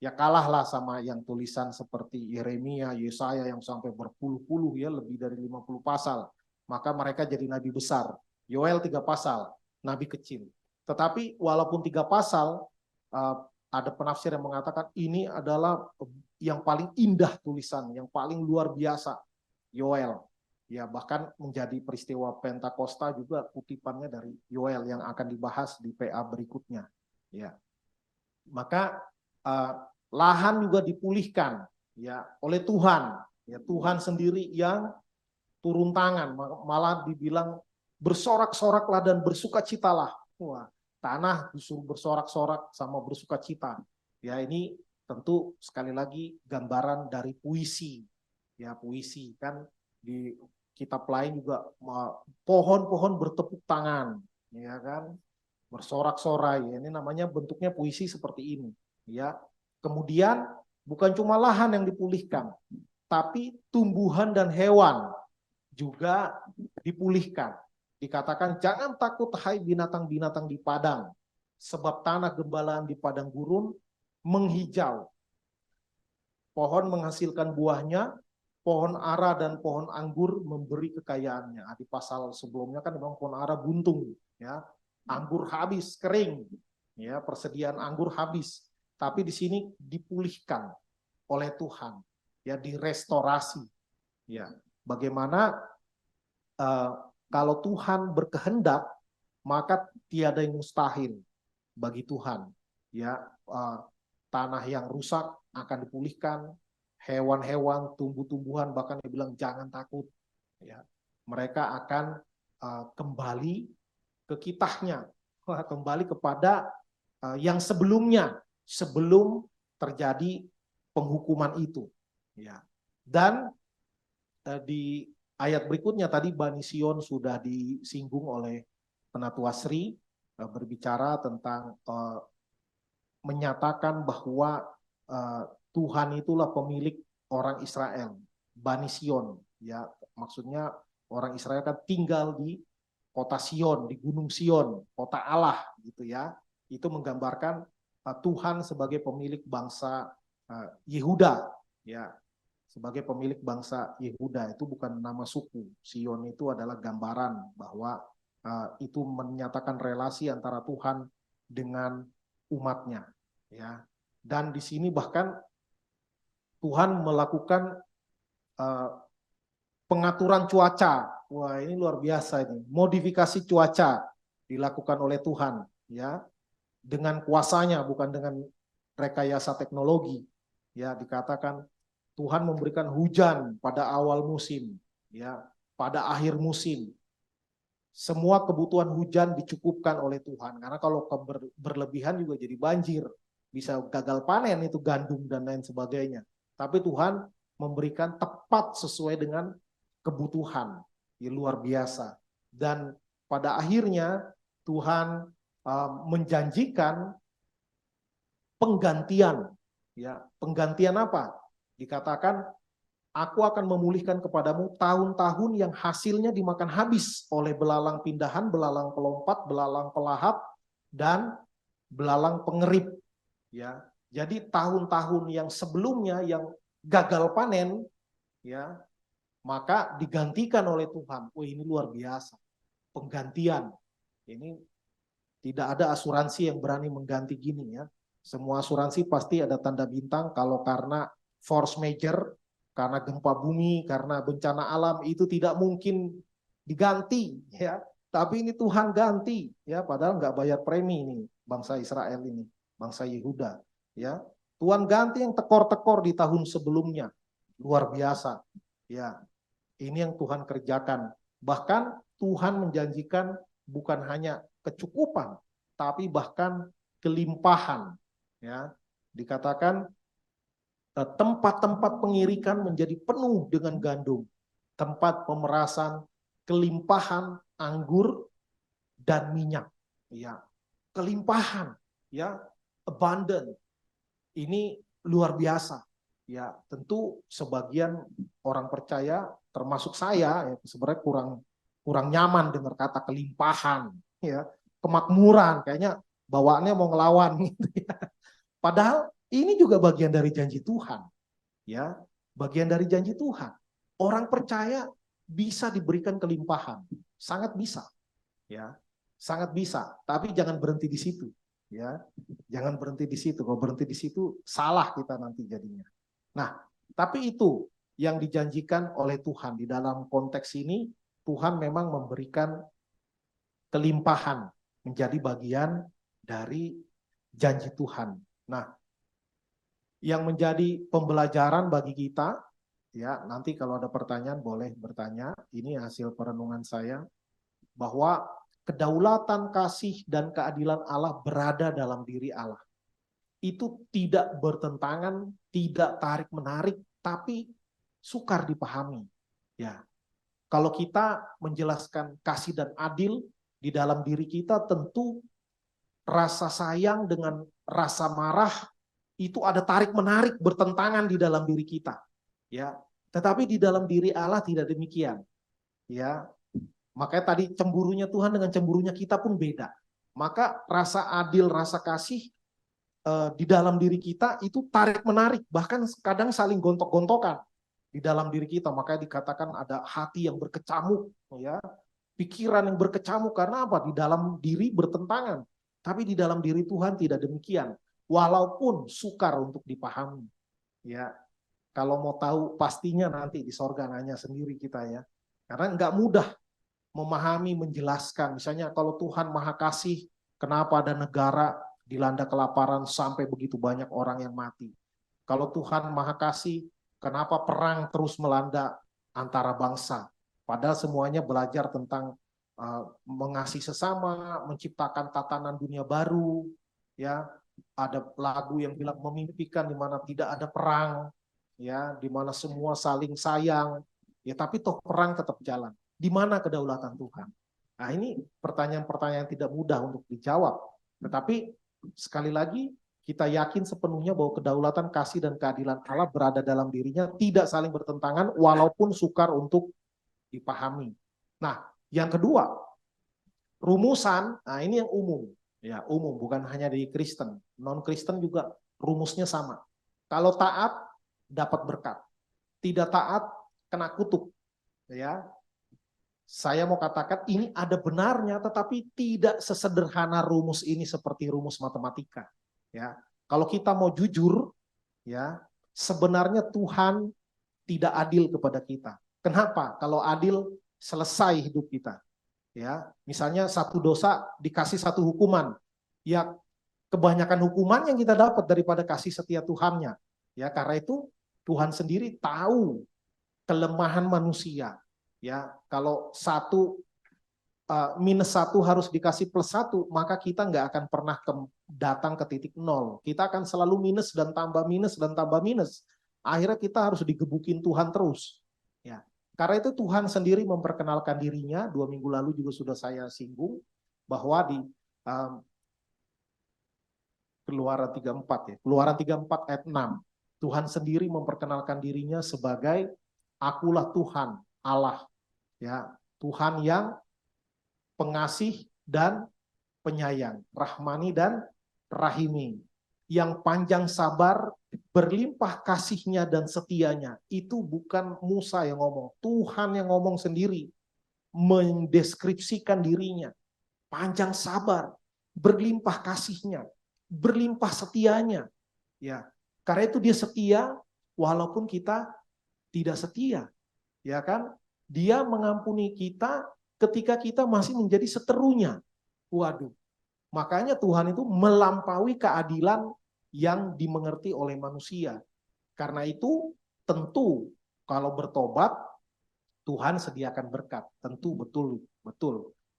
Ya kalahlah sama yang tulisan seperti Yeremia, Yesaya yang sampai berpuluh-puluh ya, lebih dari 50 pasal. Maka mereka jadi nabi besar. Yoel 3 pasal, nabi kecil. Tetapi walaupun 3 pasal, ada penafsir yang mengatakan ini adalah yang paling indah tulisan, yang paling luar biasa, Yoel. Ya, bahkan menjadi peristiwa Pentakosta juga kutipannya dari Yoel yang akan dibahas di PA berikutnya. Ya. Maka lahan juga dipulihkan ya oleh Tuhan. Ya, Tuhan sendiri yang turun tangan, malah dibilang bersorak-soraklah dan bersukacitalah. Wah, tanah disuruh bersorak-sorak sama bersukacita. Ya, ini tentu sekali lagi gambaran dari puisi. Ya, puisi kan di kitab lain juga pohon-pohon bertepuk tangan, ya kan? Bersorak-sorai. Ini namanya bentuknya puisi seperti ini, ya. Kemudian bukan cuma lahan yang dipulihkan, tapi tumbuhan dan hewan juga dipulihkan. Dikatakan jangan takut hai binatang-binatang di padang, sebab tanah gembalaan di padang gurun menghijau. Pohon menghasilkan buahnya, pohon ara dan pohon anggur memberi kekayaannya. Di pasal sebelumnya kan memang pohon ara buntung, ya. Anggur habis, kering, ya, persediaan anggur habis. Tapi di sini dipulihkan oleh Tuhan, ya, direstorasi, ya. Bagaimana kalau Tuhan berkehendak, maka tiada yang mustahil bagi Tuhan, ya. Tanah yang rusak akan dipulihkan, hewan-hewan, tumbuh-tumbuhan, bahkan dia bilang jangan takut, ya. Mereka akan kembali ke kitahnya, kembali kepada yang sebelumnya, sebelum terjadi penghukuman itu, ya. Dan di ayat berikutnya tadi Bani Sion sudah disinggung oleh Penatua Sri, berbicara tentang menyatakan bahwa Tuhan itulah pemilik orang Israel, Bani Sion, ya, maksudnya orang Israel kan tinggal di kota Sion, di Gunung Sion, kota Allah, gitu ya. Itu menggambarkan Tuhan sebagai pemilik bangsa Yehuda, ya, sebagai pemilik bangsa Yehuda. Itu bukan nama suku. Sion itu adalah gambaran bahwa itu menyatakan relasi antara Tuhan dengan umatnya, ya. Dan di sini bahkan Tuhan melakukan pengaturan cuaca. Wah, ini luar biasa ini. Modifikasi cuaca dilakukan oleh Tuhan, ya. Dengan kuasanya, bukan dengan rekayasa teknologi. Ya, dikatakan Tuhan memberikan hujan pada awal musim, ya, pada akhir musim. Semua kebutuhan hujan dicukupkan oleh Tuhan. Karena kalau berlebihan juga jadi banjir. Bisa gagal panen itu gandum dan lain sebagainya. Tapi Tuhan memberikan tepat sesuai dengan kebutuhan. Ya, luar biasa. Dan pada akhirnya Tuhan menjanjikan penggantian. Ya, penggantian apa? Dikatakan, aku akan memulihkan kepadamu tahun-tahun yang hasilnya dimakan habis oleh belalang pindahan, belalang pelompat, belalang pelahap, dan belalang pengerip. Ya, jadi tahun-tahun yang sebelumnya yang gagal panen, ya, maka digantikan oleh Tuhan. Wah, ini luar biasa. Penggantian. Ini tidak ada asuransi yang berani mengganti gini, ya. Semua asuransi pasti ada tanda bintang. Kalau karena force major, karena gempa bumi, karena bencana alam, itu tidak mungkin diganti, ya. Tapi ini Tuhan ganti, ya. Padahal nggak bayar premi ini bangsa Israel ini, bangsa Yehuda, ya. Tuhan ganti yang tekor-tekor di tahun sebelumnya, luar biasa, ya. Ini yang Tuhan kerjakan. Bahkan Tuhan menjanjikan bukan hanya kecukupan, tapi bahkan kelimpahan, ya. Dikatakan tempat-tempat pengirikan menjadi penuh dengan gandum, tempat pemerasan, kelimpahan anggur dan minyak, ya. Kelimpahan, ya, abundant. Ini luar biasa, ya. Tentu sebagian orang percaya, termasuk saya, ya, sebenarnya kurang nyaman dengar kata kelimpahan, ya, kemakmuran, kayaknya bawaannya mau ngelawan, gitu, ya. Padahal Ini juga bagian dari janji Tuhan. Ya, bagian dari janji Tuhan. Orang percaya bisa diberikan kelimpahan, sangat bisa. Ya, sangat bisa, tapi jangan berhenti di situ. Ya, jangan berhenti di situ. Kalau berhenti di situ salah kita nanti jadinya. Nah, tapi itu yang dijanjikan oleh Tuhan di dalam konteks ini. Tuhan memang memberikan kelimpahan menjadi bagian dari janji Tuhan. Nah, yang menjadi pembelajaran bagi kita, ya nanti kalau ada pertanyaan boleh bertanya. Ini hasil perenungan saya bahwa kedaulatan, kasih, dan keadilan Allah berada dalam diri Allah. Itu tidak bertentangan, tidak tarik-menarik, tapi sukar dipahami. Ya, kalau kita menjelaskan kasih dan adil di dalam diri kita, tentu rasa sayang dengan rasa marah itu ada tarik-menarik, bertentangan di dalam diri kita. Ya, tetapi di dalam diri Allah tidak demikian. Ya, makanya tadi cemburunya Tuhan dengan cemburunya kita pun beda. Maka rasa adil, rasa kasih di dalam diri kita itu tarik-menarik, bahkan kadang saling gontok-gontokan di dalam diri kita. Makanya dikatakan ada hati yang berkecamuk, ya, pikiran yang berkecamuk. Karena apa? Di dalam diri bertentangan. Tapi di dalam diri Tuhan tidak demikian. Walaupun sukar untuk dipahami. Ya, kalau mau tahu pastinya nanti di sorga nanya sendiri kita ya. Karena nggak mudah memahami, menjelaskan. Misalnya kalau Tuhan Maha Kasih, kenapa ada negara dilanda kelaparan sampai begitu banyak orang yang mati? Kalau Tuhan Maha Kasih, kenapa perang terus melanda antara bangsa? Padahal semuanya belajar tentang mengasihi sesama, menciptakan tatanan dunia baru. Ya, ada lagu yang bilang memimpikan di mana tidak ada perang, ya, di mana semua saling sayang. Ya, tapi toh perang tetap jalan. Di mana kedaulatan Tuhan? Nah, ini pertanyaan-pertanyaan yang tidak mudah untuk dijawab. Tetapi sekali lagi kita yakin sepenuhnya bahwa kedaulatan, kasih, dan keadilan Allah berada dalam dirinya, tidak saling bertentangan walaupun sukar untuk dipahami. Nah, yang kedua, rumusan, nah ini yang umum. Ya, umum, bukan hanya di Kristen. Non-Kristen juga rumusnya sama. Kalau taat, dapat berkat. Tidak taat, kena kutuk. Ya, saya mau katakan ini ada benarnya, tetapi tidak sesederhana rumus ini seperti rumus matematika. Ya, kalau kita mau jujur, ya sebenarnya Tuhan tidak adil kepada kita. Kenapa? Kalau adil selesai hidup kita. Ya, misalnya satu dosa dikasih satu hukuman, ya kebanyakan hukuman yang kita dapat daripada kasih setia Tuhannya. Ya, karena itu Tuhan sendiri tahu kelemahan manusia. Ya, kalau minus satu harus dikasih plus satu, maka kita nggak akan pernah datang ke titik nol. Kita akan selalu minus dan tambah minus dan tambah minus. Akhirnya kita harus digebukin Tuhan terus. Ya, karena itu Tuhan sendiri memperkenalkan dirinya. 2 minggu lalu juga sudah saya singgung bahwa di Keluaran 34 ya, Keluaran 34 ayat 6, Tuhan sendiri memperkenalkan dirinya sebagai akulah Tuhan Allah, ya, Tuhan yang pengasih dan penyayang, rahmani dan rahimi, yang panjang sabar, berlimpah kasihnya dan setianya. Itu bukan Musa yang ngomong, Tuhan yang ngomong sendiri, mendeskripsikan dirinya, panjang sabar, berlimpah kasihnya, berlimpah setianya. Ya, karena itu dia setia walaupun kita tidak setia. Ya kan? Dia mengampuni kita ketika kita masih menjadi seterunya. Waduh. Makanya Tuhan itu melampaui keadilan yang dimengerti oleh manusia. Karena itu tentu kalau bertobat Tuhan sediakan berkat. Tentu betul.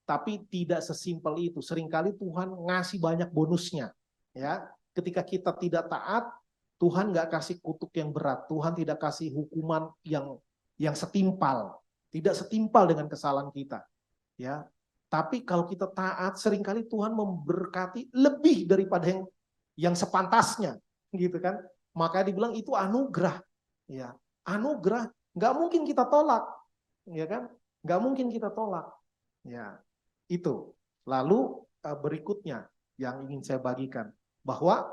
Tapi tidak sesimpel itu. Seringkali Tuhan ngasih banyak bonusnya. Ya, ketika kita tidak taat, Tuhan nggak kasih kutuk yang berat. Tuhan tidak kasih hukuman yang setimpal. Tidak setimpal dengan kesalahan kita. Ya, tapi kalau kita taat, seringkali Tuhan memberkati lebih daripada yang sepantasnya, gitu kan? Maka dibilang itu anugerah. Ya, anugerah nggak mungkin kita tolak, ya kan? Nggak mungkin kita tolak. Ya, itu. Lalu berikutnya yang ingin saya bagikan bahwa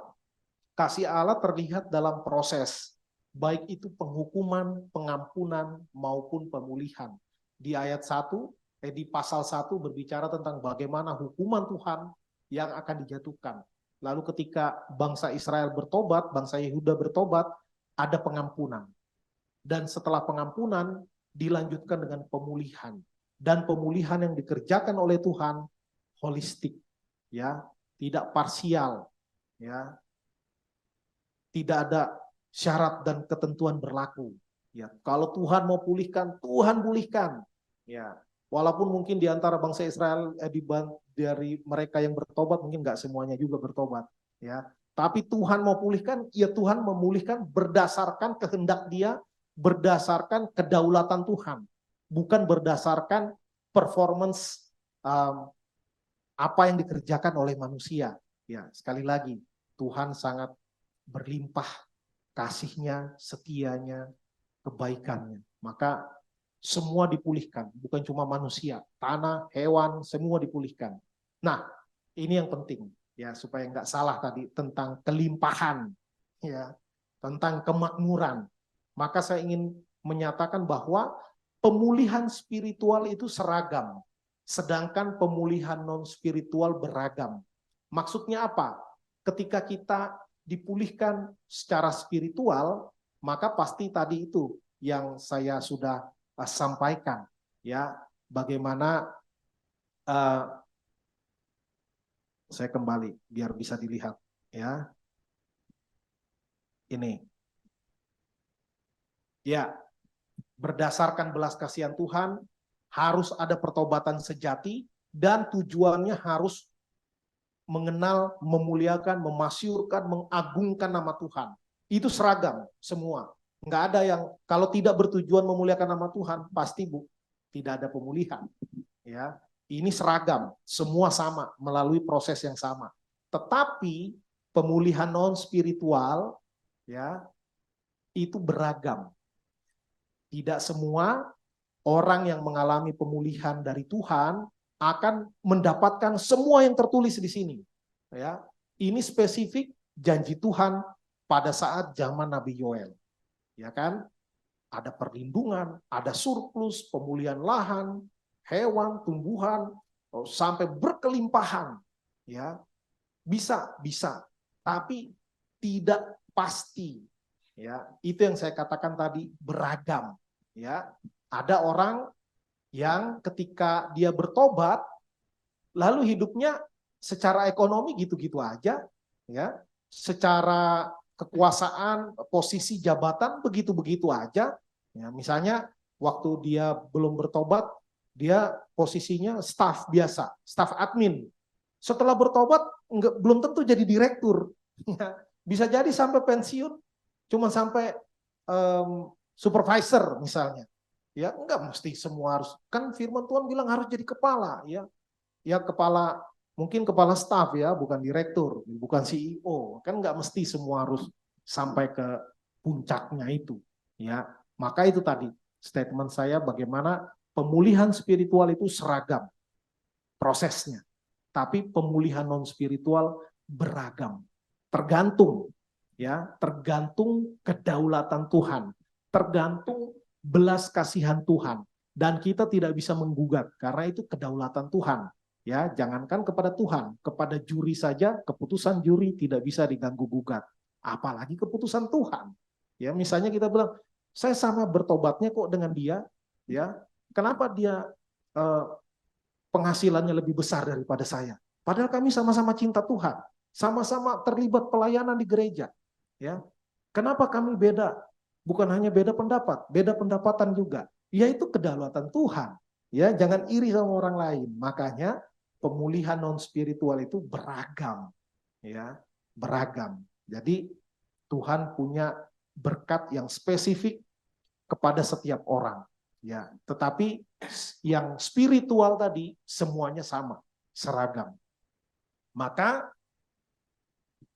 kasih Allah terlihat dalam proses, baik itu penghukuman, pengampunan, maupun pemulihan. Di ayat 1, di pasal 1 berbicara tentang bagaimana hukuman Tuhan yang akan dijatuhkan. Lalu ketika bangsa Israel bertobat, bangsa Yehuda bertobat, ada pengampunan. Dan setelah pengampunan, dilanjutkan dengan pemulihan. Dan pemulihan yang dikerjakan oleh Tuhan holistik, ya, tidak parsial, ya, tidak ada syarat dan ketentuan berlaku. Ya, kalau Tuhan mau pulihkan, Tuhan pulihkan. Ya, walaupun mungkin di antara bangsa Israel dari mereka yang bertobat mungkin nggak semuanya juga bertobat. Ya, tapi Tuhan mau pulihkan, ya Tuhan memulihkan berdasarkan kehendak Dia, berdasarkan kedaulatan Tuhan, bukan berdasarkan performance apa yang dikerjakan oleh manusia. Ya, sekali lagi, Tuhan sangat berlimpah kasih-Nya, setianya, kebaikannya. Maka semua dipulihkan, bukan cuma manusia, tanah, hewan, semua dipulihkan. Nah, ini yang penting, ya, supaya nggak salah tadi tentang kelimpahan, ya, tentang kemakmuran. Maka saya ingin menyatakan bahwa pemulihan spiritual itu seragam, sedangkan pemulihan non-spiritual beragam. Maksudnya apa? Ketika kita dipulihkan secara spiritual, maka pasti tadi itu yang saya sudah sampaikan, ya, bagaimana saya kembali biar bisa dilihat, ya. Ini. Ya, berdasarkan belas kasihan Tuhan, harus ada pertobatan sejati, dan tujuannya harus mengenal, memuliakan, memasyurkan, mengagungkan nama Tuhan. Itu seragam semua. Nggak ada yang, kalau tidak bertujuan memuliakan nama Tuhan, pasti tidak ada pemulihan. Ya, ini seragam, semua sama, melalui proses yang sama. Tetapi pemulihan non spiritual, ya, itu beragam. Tidak semua orang yang mengalami pemulihan dari Tuhan akan mendapatkan semua yang tertulis di sini. Ya, ini spesifik janji Tuhan pada saat zaman Nabi Yoel. Ya kan? Ada perlindungan, ada surplus, pemulihan lahan, hewan, tumbuhan, sampai berkelimpahan. Ya, bisa, tapi tidak pasti. Ya, itu yang saya katakan tadi, beragam. Ya, ada orang yang ketika dia bertobat, lalu hidupnya secara ekonomi gitu-gitu aja, ya, secara kekuasaan, posisi jabatan begitu-begitu aja. Ya, misalnya waktu dia belum bertobat, dia posisinya staf biasa, staf admin. Setelah bertobat, belum tentu jadi direktur. Ya, bisa jadi sampai pensiun, cuma sampai supervisor misalnya. Ya, enggak mesti semua harus, kan firman Tuhan bilang harus jadi kepala, ya. Ya, kepala, mungkin kepala staf, ya, bukan direktur, bukan CEO. Kan enggak mesti semua harus sampai ke puncaknya itu, ya. Maka itu tadi statement saya, bagaimana pemulihan spiritual itu seragam prosesnya. Tapi pemulihan non spiritual beragam. Tergantung, ya, tergantung kedaulatan Tuhan, tergantung belas kasihan Tuhan, dan kita tidak bisa menggugat karena itu kedaulatan Tuhan. Ya, jangankan kepada Tuhan, kepada juri saja keputusan juri tidak bisa diganggu gugat, apalagi keputusan Tuhan. Ya, misalnya kita bilang, saya sama bertobatnya kok dengan dia, ya, kenapa dia penghasilannya lebih besar daripada saya? Padahal kami sama-sama cinta Tuhan, sama-sama terlibat pelayanan di gereja. Ya, kenapa kami beda? Bukan hanya beda pendapat, beda pendapatan juga. Yaitu kedaulatan Tuhan. Ya, jangan iri sama orang lain. Makanya pemulihan non spiritual itu beragam, ya, beragam. Jadi Tuhan punya berkat yang spesifik kepada setiap orang. Ya, tetapi yang spiritual tadi semuanya sama, seragam. Maka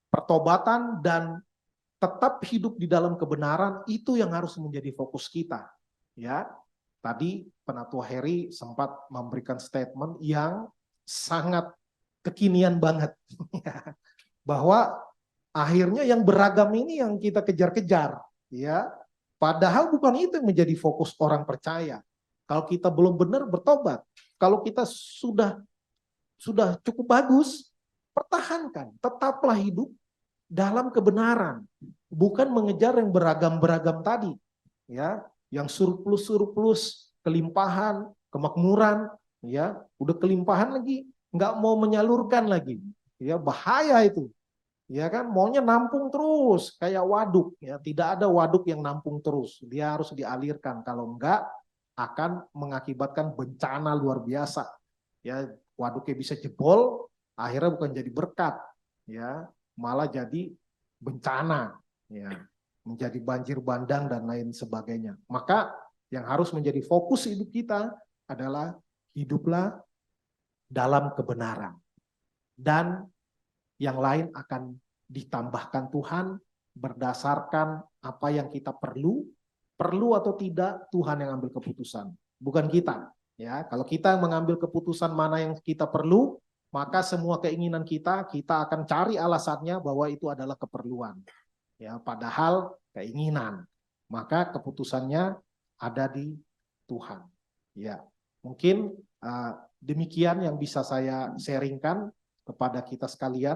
pertobatan dan tetap hidup di dalam kebenaran itu yang harus menjadi fokus kita. Ya, tadi Penatua Heri sempat memberikan statement yang sangat kekinian banget, bahwa Akhirnya yang beragam ini yang kita kejar-kejar, ya. Padahal bukan itu yang menjadi fokus orang percaya. Kalau kita belum benar bertobat, kalau kita sudah cukup bagus, pertahankan, tetaplah hidup dalam kebenaran, bukan mengejar yang beragam-beragam tadi, ya, yang surplus, kelimpahan, kemakmuran, ya, udah kelimpahan lagi, nggak mau menyalurkan lagi, ya, bahaya itu. Ya kan, maunya nampung terus kayak waduk, ya, tidak ada waduk yang nampung terus, dia harus dialirkan, kalau enggak akan mengakibatkan bencana luar biasa, ya, waduknya bisa jebol, akhirnya bukan jadi berkat, ya, malah jadi bencana, ya, menjadi banjir bandang dan lain sebagainya. Maka yang harus menjadi fokus hidup kita adalah hiduplah dalam kebenaran, dan yang lain akan ditambahkan Tuhan berdasarkan apa yang kita perlu atau tidak, Tuhan yang ambil keputusan, bukan kita. Ya, kalau kita mengambil keputusan mana yang kita perlu, maka semua keinginan kita akan cari alasannya bahwa itu adalah keperluan. Ya, padahal keinginan, maka keputusannya ada di Tuhan. Ya, mungkin demikian yang bisa saya sharingkan kepada kita sekalian.